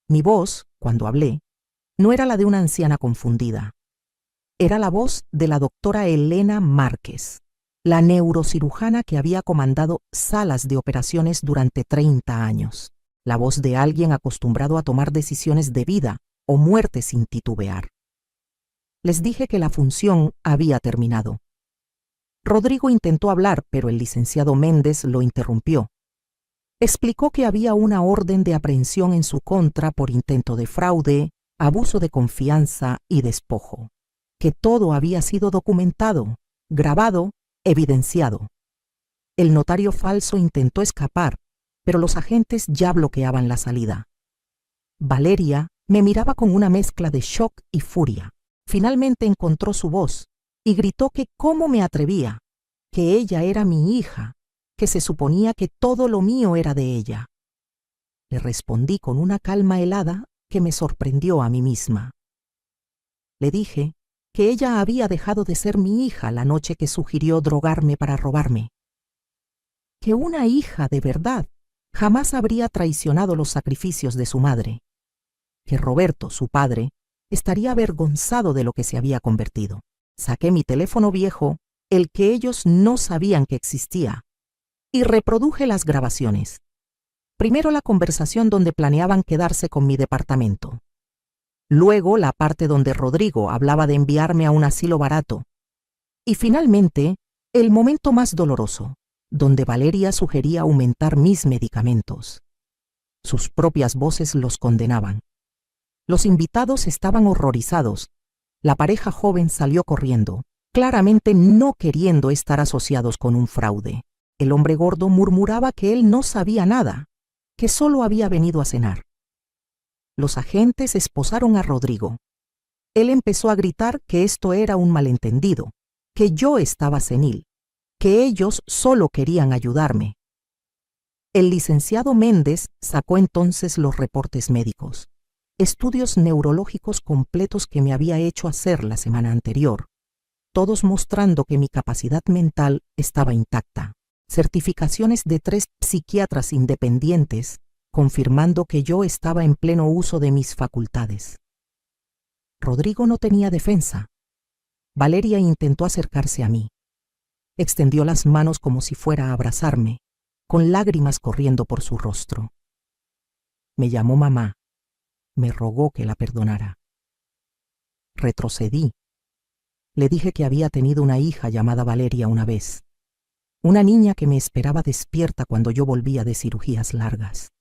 A: Mi voz, cuando hablé, no era la de una anciana confundida. Era la voz de la doctora Elena Márquez, la neurocirujana que había comandado salas de operaciones durante 30 años. La voz de alguien acostumbrado a tomar decisiones de vida o muerte sin titubear. Les dije que la función había terminado. Rodrigo intentó hablar, pero el licenciado Méndez lo interrumpió. Explicó que había una orden de aprehensión en su contra por intento de fraude, abuso de confianza y despojo, que todo había sido documentado, grabado, evidenciado. El notario falso intentó escapar, pero los agentes ya bloqueaban la salida. Valeria me miraba con una mezcla de shock y furia. Finalmente encontró su voz y gritó que cómo me atrevía, que ella era mi hija, que se suponía que todo lo mío era de ella. Le respondí con una calma helada que me sorprendió a mí misma. Le dije que ella había dejado de ser mi hija la noche que sugirió drogarme para robarme. Que una hija de verdad jamás habría traicionado los sacrificios de su madre. Que Roberto, su padre, estaría avergonzado de lo que se había convertido. Saqué mi teléfono viejo, el que ellos no sabían que existía, y reproduje las grabaciones. Primero la conversación donde planeaban quedarse con mi departamento. Luego la parte donde Rodrigo hablaba de enviarme a un asilo barato. Y finalmente, el momento más doloroso, donde Valeria sugería aumentar mis medicamentos. Sus propias voces los condenaban. Los invitados estaban horrorizados. La pareja joven salió corriendo, claramente no queriendo estar asociados con un fraude. El hombre gordo murmuraba que él no sabía nada, que solo había venido a cenar. Los agentes esposaron a Rodrigo. Él empezó a gritar que esto era un malentendido, que yo estaba senil, que ellos solo querían ayudarme. El licenciado Méndez sacó entonces los reportes médicos, estudios neurológicos completos que me había hecho hacer la semana anterior, todos mostrando que mi capacidad mental estaba intacta. Certificaciones de 3 psiquiatras independientes, confirmando que yo estaba en pleno uso de mis facultades. Rodrigo no tenía defensa. Valeria intentó acercarse a mí. Extendió las manos como si fuera a abrazarme, con lágrimas corriendo por su rostro. Me llamó mamá. Me rogó que la perdonara. Retrocedí. Le dije que había tenido una hija llamada Valeria una vez. Una niña que me esperaba despierta cuando yo volvía de cirugías largas.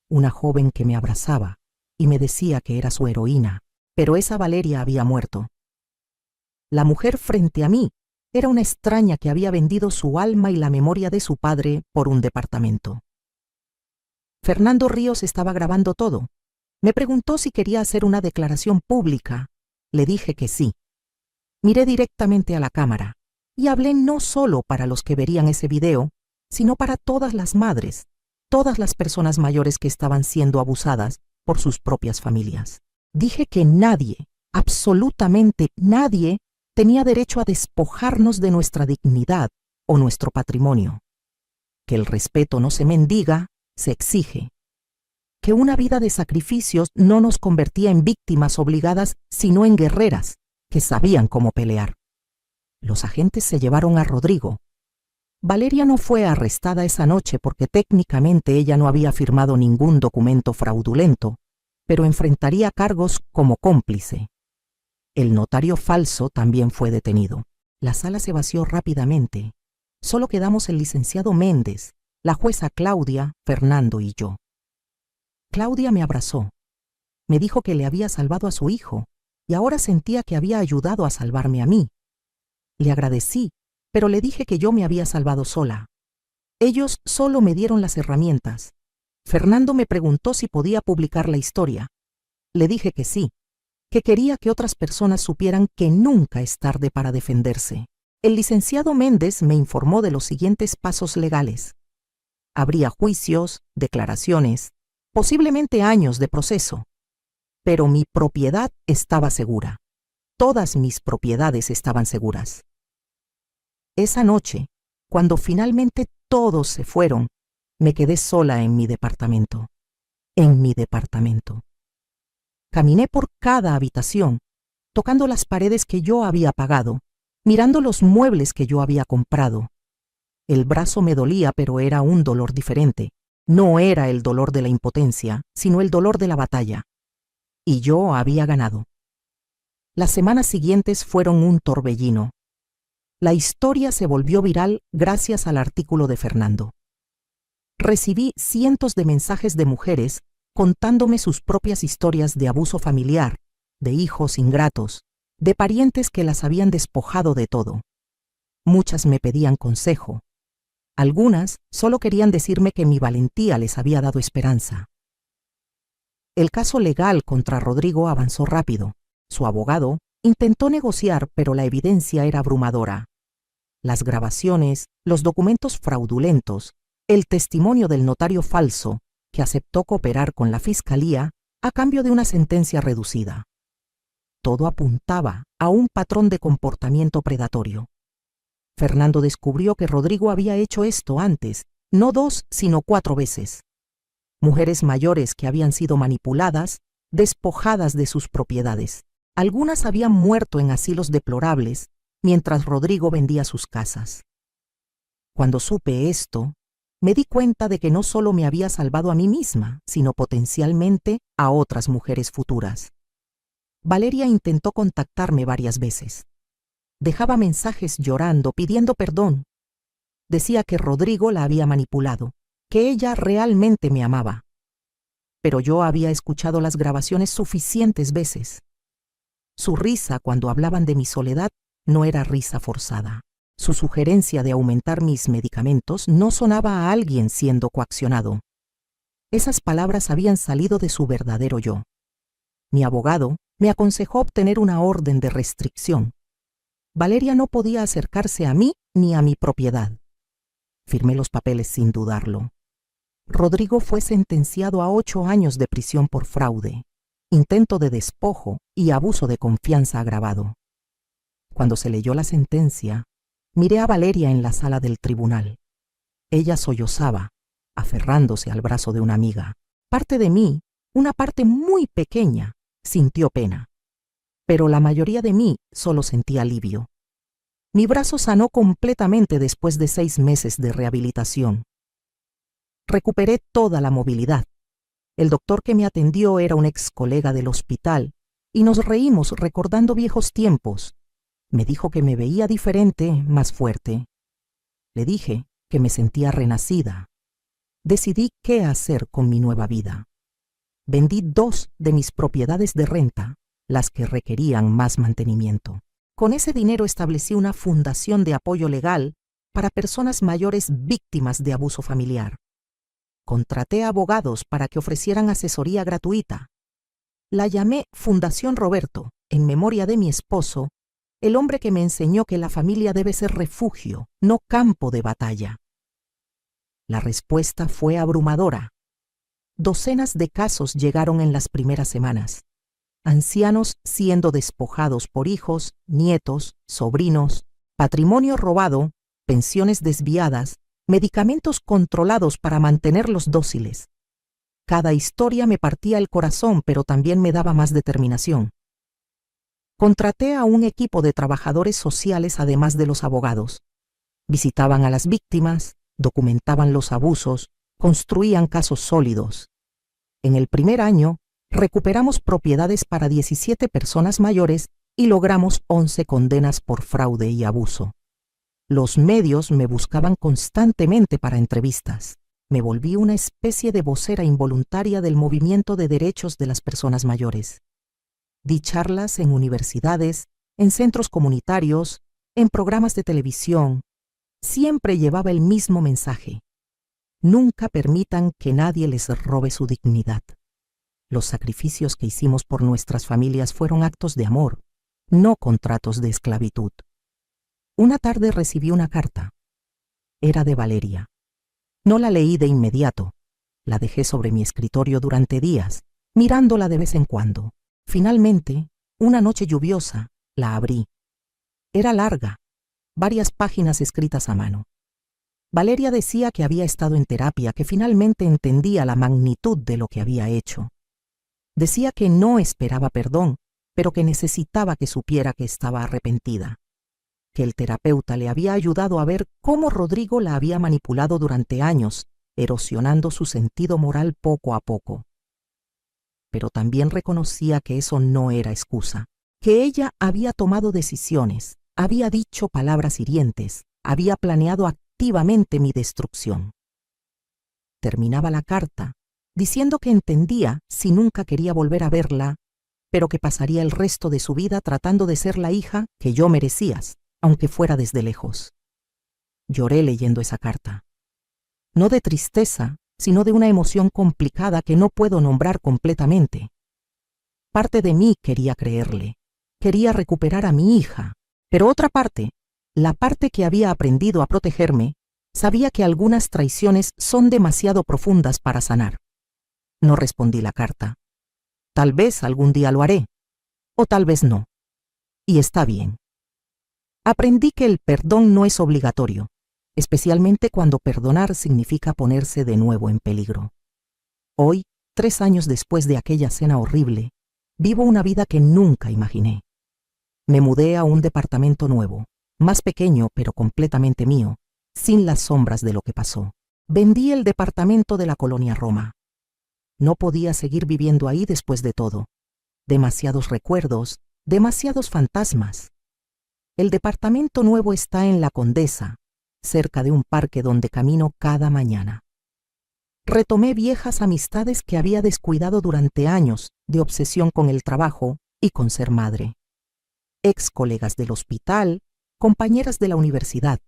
A: Una joven que me abrazaba y me decía que era su heroína, pero esa Valeria había muerto. La mujer frente a mí era una extraña que había vendido su alma y la memoria de su padre por un departamento. Fernando Ríos estaba grabando todo. Me preguntó si quería hacer una declaración pública. Le dije que sí. Miré directamente a la cámara y hablé no solo para los que verían ese video, sino para todas las madres, todas las personas mayores que estaban siendo abusadas por sus propias familias. Dije que nadie, absolutamente nadie, tenía derecho a despojarnos de nuestra dignidad o nuestro patrimonio. Que el respeto no se mendiga, se exige. Que una vida de sacrificios no nos convertía en víctimas obligadas, sino en guerreras que sabían cómo pelear. Los agentes se llevaron a Rodrigo. Valeria no fue arrestada esa noche porque técnicamente ella no había firmado ningún documento fraudulento, pero enfrentaría cargos como cómplice. El notario falso también fue detenido. La sala se vació rápidamente. Solo quedamos el licenciado Méndez, la jueza Claudia, Fernando y yo. Claudia me abrazó. Me dijo que le había salvado a su hijo y ahora sentía que había ayudado a salvarme a mí. Le agradecí, pero le dije que yo me había salvado sola. Ellos solo me dieron las herramientas. Fernando me preguntó si podía publicar la historia. Le dije que sí, que quería que otras personas supieran que nunca es tarde para defenderse. El licenciado Méndez me informó de los siguientes pasos legales. Habría juicios, declaraciones, posiblemente años de proceso. Pero mi propiedad estaba segura. Todas mis propiedades estaban seguras. Esa noche, cuando finalmente todos se fueron, me quedé sola en mi departamento. En mi departamento. Caminé por cada habitación, tocando las paredes que yo había pagado, mirando los muebles que yo había comprado. El brazo me dolía, pero era un dolor diferente. No era el dolor de la impotencia, sino el dolor de la batalla. Y yo había ganado. Las semanas siguientes fueron un torbellino. La historia se volvió viral gracias al artículo de Fernando. Recibí cientos de mensajes de mujeres contándome sus propias historias de abuso familiar, de hijos ingratos, de parientes que las habían despojado de todo. Muchas me pedían consejo. Algunas solo querían decirme que mi valentía les había dado esperanza. El caso legal contra Rodrigo avanzó rápido. Su abogado intentó negociar, pero la evidencia era abrumadora. Las grabaciones, los documentos fraudulentos, el testimonio del notario falso, que aceptó cooperar con la fiscalía a cambio de una sentencia reducida. Todo apuntaba a un patrón de comportamiento predatorio. Fernando descubrió que Rodrigo había hecho esto antes, no 2, sino 4 veces. Mujeres mayores que habían sido manipuladas, despojadas de sus propiedades. Algunas habían muerto en asilos deplorables, mientras Rodrigo vendía sus casas. Cuando supe esto, me di cuenta de que no solo me había salvado a mí misma, sino potencialmente a otras mujeres futuras. Valeria intentó contactarme varias veces. Dejaba mensajes llorando, pidiendo perdón. Decía que Rodrigo la había manipulado, que ella realmente me amaba. Pero yo había escuchado las grabaciones suficientes veces. Su risa cuando hablaban de mi soledad no era risa forzada. Su sugerencia de aumentar mis medicamentos no sonaba a alguien siendo coaccionado. Esas palabras habían salido de su verdadero yo. Mi abogado me aconsejó obtener una orden de restricción. Valeria no podía acercarse a mí ni a mi propiedad. Firmé los papeles sin dudarlo. Rodrigo fue sentenciado a 8 años de prisión por fraude, intento de despojo y abuso de confianza agravado. Cuando se leyó la sentencia, miré a Valeria en la sala del tribunal. Ella sollozaba, aferrándose al brazo de una amiga. Parte de mí, una parte muy pequeña, sintió pena. Pero la mayoría de mí solo sentía alivio. Mi brazo sanó completamente después de 6 meses de rehabilitación. Recuperé toda la movilidad. El doctor que me atendió era un ex colega del hospital y nos reímos recordando viejos tiempos. Me dijo que me veía diferente, más fuerte. Le dije que me sentía renacida. Decidí qué hacer con mi nueva vida. Vendí 2 de mis propiedades de renta, las que requerían más mantenimiento. Con ese dinero establecí una fundación de apoyo legal para personas mayores víctimas de abuso familiar. Contraté abogados para que ofrecieran asesoría gratuita. La llamé Fundación Roberto, en memoria de mi esposo, el hombre que me enseñó que la familia debe ser refugio, no campo de batalla. La respuesta fue abrumadora. Docenas de casos llegaron en las primeras semanas. Ancianos siendo despojados por hijos, nietos, sobrinos, patrimonio robado, pensiones desviadas, medicamentos controlados para mantenerlos dóciles. Cada historia me partía el corazón, pero también me daba más determinación. Contraté a un equipo de trabajadores sociales además de los abogados. Visitaban a las víctimas, documentaban los abusos, construían casos sólidos. En el primer año, recuperamos propiedades para 17 personas mayores y logramos 11 condenas por fraude y abuso. Los medios me buscaban constantemente para entrevistas. Me volví una especie de vocera involuntaria del movimiento de derechos de las personas mayores. Di charlas en universidades, en centros comunitarios, en programas de televisión. Siempre llevaba el mismo mensaje. Nunca permitan que nadie les robe su dignidad. Los sacrificios que hicimos por nuestras familias fueron actos de amor, no contratos de esclavitud. Una tarde recibí una carta. Era de Valeria. No la leí de inmediato. La dejé sobre mi escritorio durante días, mirándola de vez en cuando. Finalmente, una noche lluviosa, la abrí. Era larga, varias páginas escritas a mano. Valeria decía que había estado en terapia, que finalmente entendía la magnitud de lo que había hecho. Decía que no esperaba perdón, pero que necesitaba que supiera que estaba arrepentida. Que el terapeuta le había ayudado a ver cómo Rodrigo la había manipulado durante años, erosionando su sentido moral poco a poco. Pero también reconocía que eso no era excusa, que ella había tomado decisiones, había dicho palabras hirientes, había planeado activamente mi destrucción. Terminaba la carta diciendo que entendía si nunca quería volver a verla, pero que pasaría el resto de su vida tratando de ser la hija que yo merecías, aunque fuera desde lejos. Lloré leyendo esa carta. No de tristeza, sino de una emoción complicada que no puedo nombrar completamente. Parte de mí quería creerle, quería recuperar a mi hija, pero otra parte, la parte que había aprendido a protegerme, sabía que algunas traiciones son demasiado profundas para sanar. No respondí la carta. Tal vez algún día lo haré, o tal vez no. Y está bien. Aprendí que el perdón no es obligatorio, especialmente cuando perdonar significa ponerse de nuevo en peligro. Hoy, 3 años después de aquella cena horrible, vivo una vida que nunca imaginé. Me mudé a un departamento nuevo, más pequeño pero completamente mío, sin las sombras de lo que pasó. Vendí el departamento de la colonia Roma. No podía seguir viviendo ahí después de todo. Demasiados recuerdos, demasiados fantasmas. El departamento nuevo está en La Condesa, cerca de un parque donde camino cada mañana. Retomé viejas amistades que había descuidado durante años de obsesión con el trabajo y con ser madre. Ex colegas del hospital, compañeras de la universidad.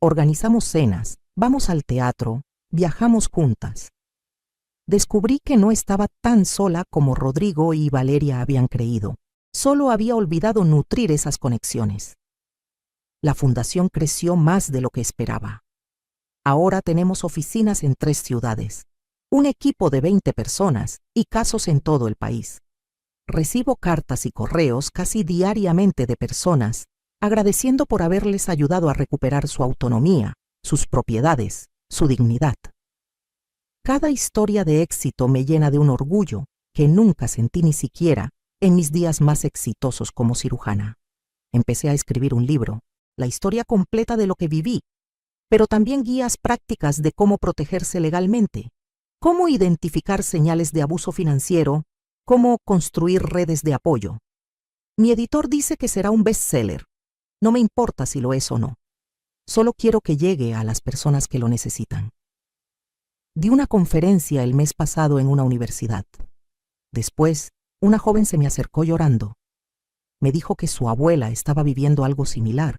A: Organizamos cenas, vamos al teatro, viajamos juntas. Descubrí que no estaba tan sola como Rodrigo y Valeria habían creído. Solo había olvidado nutrir esas conexiones. La fundación creció más de lo que esperaba. Ahora tenemos oficinas en 3 ciudades, un equipo de 20 personas y casos en todo el país. Recibo cartas y correos casi diariamente de personas agradeciendo por haberles ayudado a recuperar su autonomía, sus propiedades, su dignidad. Cada historia de éxito me llena de un orgullo que nunca sentí ni siquiera en mis días más exitosos como cirujana. Empecé a escribir un libro, la historia completa de lo que viví, pero también guías prácticas de cómo protegerse legalmente, cómo identificar señales de abuso financiero, cómo construir redes de apoyo. Mi editor dice que será un bestseller. No me importa si lo es o no. Solo quiero que llegue a las personas que lo necesitan. Di una conferencia el mes pasado en una universidad. Después, una joven se me acercó llorando. Me dijo que su abuela estaba viviendo algo similar,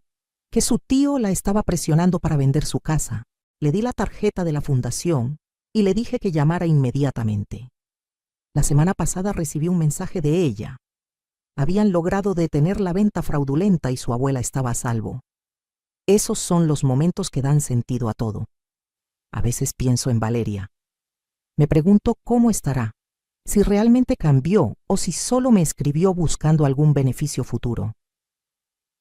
A: que su tío la estaba presionando para vender su casa. Le di la tarjeta de la fundación y le dije que llamara inmediatamente. La semana pasada recibí un mensaje de ella. Habían logrado detener la venta fraudulenta y su abuela estaba a salvo. Esos son los momentos que dan sentido a todo. A veces pienso en Valeria. Me pregunto cómo estará, si realmente cambió o si solo me escribió buscando algún beneficio futuro.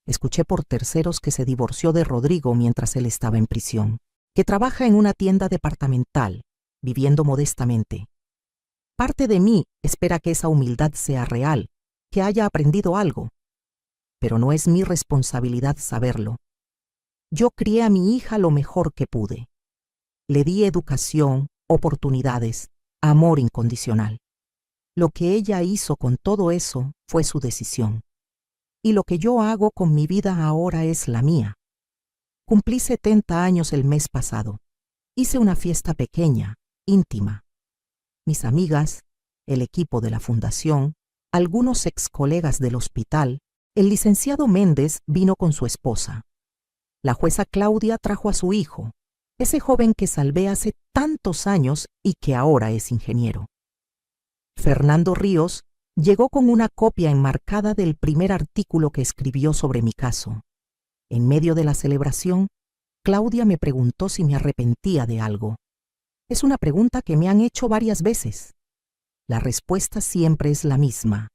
A: Escuché por terceros que se divorció de Rodrigo mientras él estaba en prisión, que trabaja en una tienda departamental, viviendo modestamente. Parte de mí espera que esa humildad sea real, que haya aprendido algo, pero no es mi responsabilidad saberlo. Yo crié a mi hija lo mejor que pude. Le di educación, oportunidades, amor incondicional. Lo que ella hizo con todo eso fue su decisión. Y lo que yo hago con mi vida ahora es la mía. Cumplí 70 años el mes pasado. Hice una fiesta pequeña, íntima. Mis amigas, el equipo de la fundación, algunos ex colegas del hospital, el licenciado Méndez vino con su esposa. La jueza Claudia trajo a su hijo, ese joven que salvé hace tantos años y que ahora es ingeniero. Fernando Ríos llegó con una copia enmarcada del primer artículo que escribió sobre mi caso. En medio de la celebración, Claudia me preguntó si me arrepentía de algo. Es una pregunta que me han hecho varias veces. La respuesta siempre es la misma.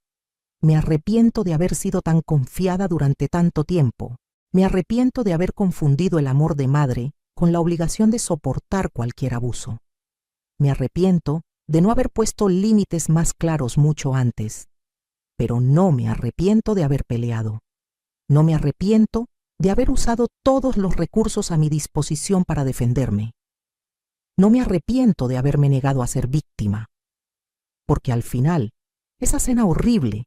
A: Me arrepiento de haber sido tan confiada durante tanto tiempo. Me arrepiento de haber confundido el amor de madre con la obligación de soportar cualquier abuso. Me arrepiento de no haber puesto límites más claros mucho antes. Pero no me arrepiento de haber peleado. No me arrepiento de haber usado todos los recursos a mi disposición para defenderme. No me arrepiento de haberme negado a ser víctima. Porque al final, esa cena horrible,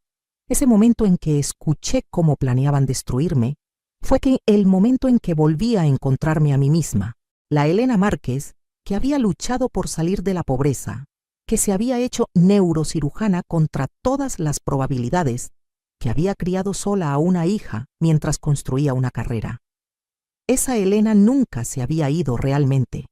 A: ese momento en que escuché cómo planeaban destruirme, fue que el momento en que volví a encontrarme a mí misma, la Elena Márquez, que había luchado por salir de la pobreza, que se había hecho neurocirujana contra todas las probabilidades, que había criado sola a una hija mientras construía una carrera. Esa Elena nunca se había ido realmente.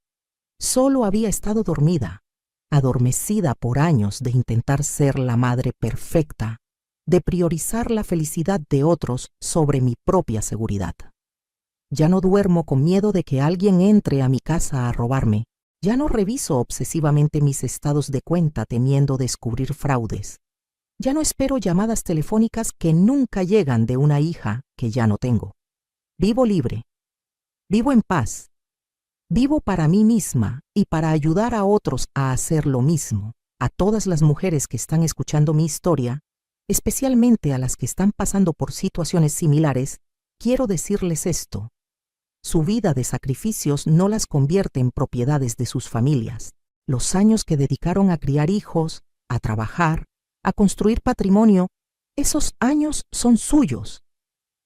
A: Solo había estado dormida, adormecida por años de intentar ser la madre perfecta, de priorizar la felicidad de otros sobre mi propia seguridad. Ya no duermo con miedo de que alguien entre a mi casa a robarme. Ya no reviso obsesivamente mis estados de cuenta temiendo descubrir fraudes. Ya no espero llamadas telefónicas que nunca llegan de una hija que ya no tengo. Vivo libre. Vivo en paz. Vivo para mí misma y para ayudar a otros a hacer lo mismo. A todas las mujeres que están escuchando mi historia, especialmente a las que están pasando por situaciones similares, quiero decirles esto. Su vida de sacrificios no las convierte en propiedades de sus familias. Los años que dedicaron a criar hijos, a trabajar, a construir patrimonio, esos años son suyos.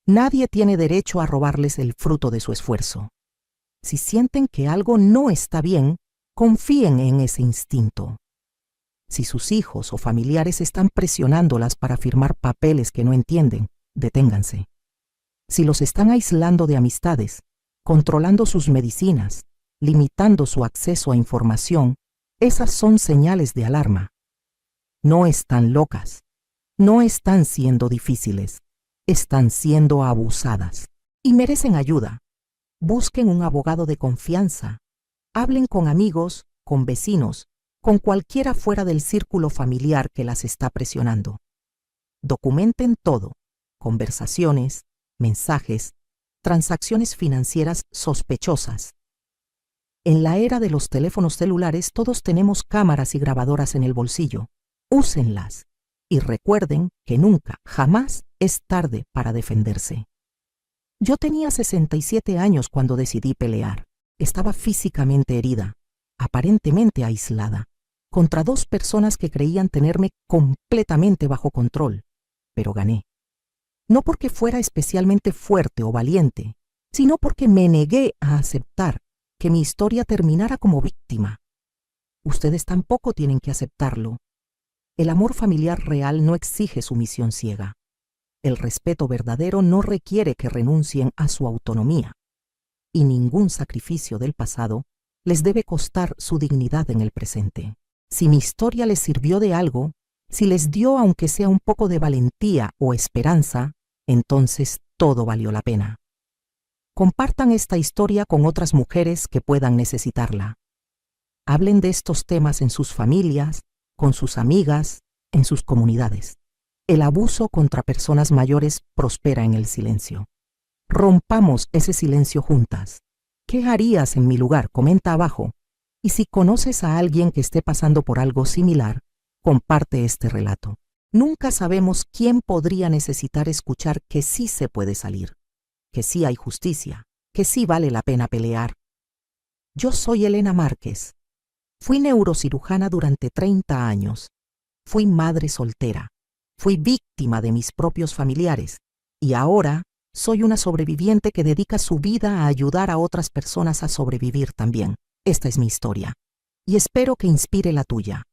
A: Nadie tiene derecho a robarles el fruto de su esfuerzo. Si sienten que algo no está bien, confíen en ese instinto. Si sus hijos o familiares están presionándolas para firmar papeles que no entienden, deténganse. Si los están aislando de amistades, controlando sus medicinas, limitando su acceso a información, esas son señales de alarma. No están locas, no están siendo difíciles, están siendo abusadas y merecen ayuda. Busquen un abogado de confianza, hablen con amigos, con vecinos, con cualquiera fuera del círculo familiar que las está presionando. Documenten todo, conversaciones, mensajes, transacciones financieras sospechosas. En la era de los teléfonos celulares todos tenemos cámaras y grabadoras en el bolsillo. Úsenlas y recuerden que nunca, jamás es tarde para defenderse. Yo tenía 67 años cuando decidí pelear. Estaba físicamente herida, aparentemente aislada, contra dos personas que creían tenerme completamente bajo control, pero gané. No porque fuera especialmente fuerte o valiente, sino porque me negué a aceptar que mi historia terminara como víctima. Ustedes tampoco tienen que aceptarlo. El amor familiar real no exige sumisión ciega. El respeto verdadero no requiere que renuncien a su autonomía, y ningún sacrificio del pasado les debe costar su dignidad en el presente. Si mi historia les sirvió de algo, si les dio aunque sea un poco de valentía o esperanza, entonces todo valió la pena. Compartan esta historia con otras mujeres que puedan necesitarla. Hablen de estos temas en sus familias, con sus amigas, en sus comunidades. El abuso contra personas mayores prospera en el silencio. Rompamos ese silencio juntas. ¿Qué harías en mi lugar? Comenta abajo. Y si conoces a alguien que esté pasando por algo similar, comparte este relato. Nunca sabemos quién podría necesitar escuchar que sí se puede salir, que sí hay justicia, que sí vale la pena pelear. Yo soy Elena Márquez. Fui neurocirujana durante 30 años. Fui madre soltera. Fui víctima de mis propios familiares. Y ahora soy una sobreviviente que dedica su vida a ayudar a otras personas a sobrevivir también. Esta es mi historia. Y espero que inspire la tuya.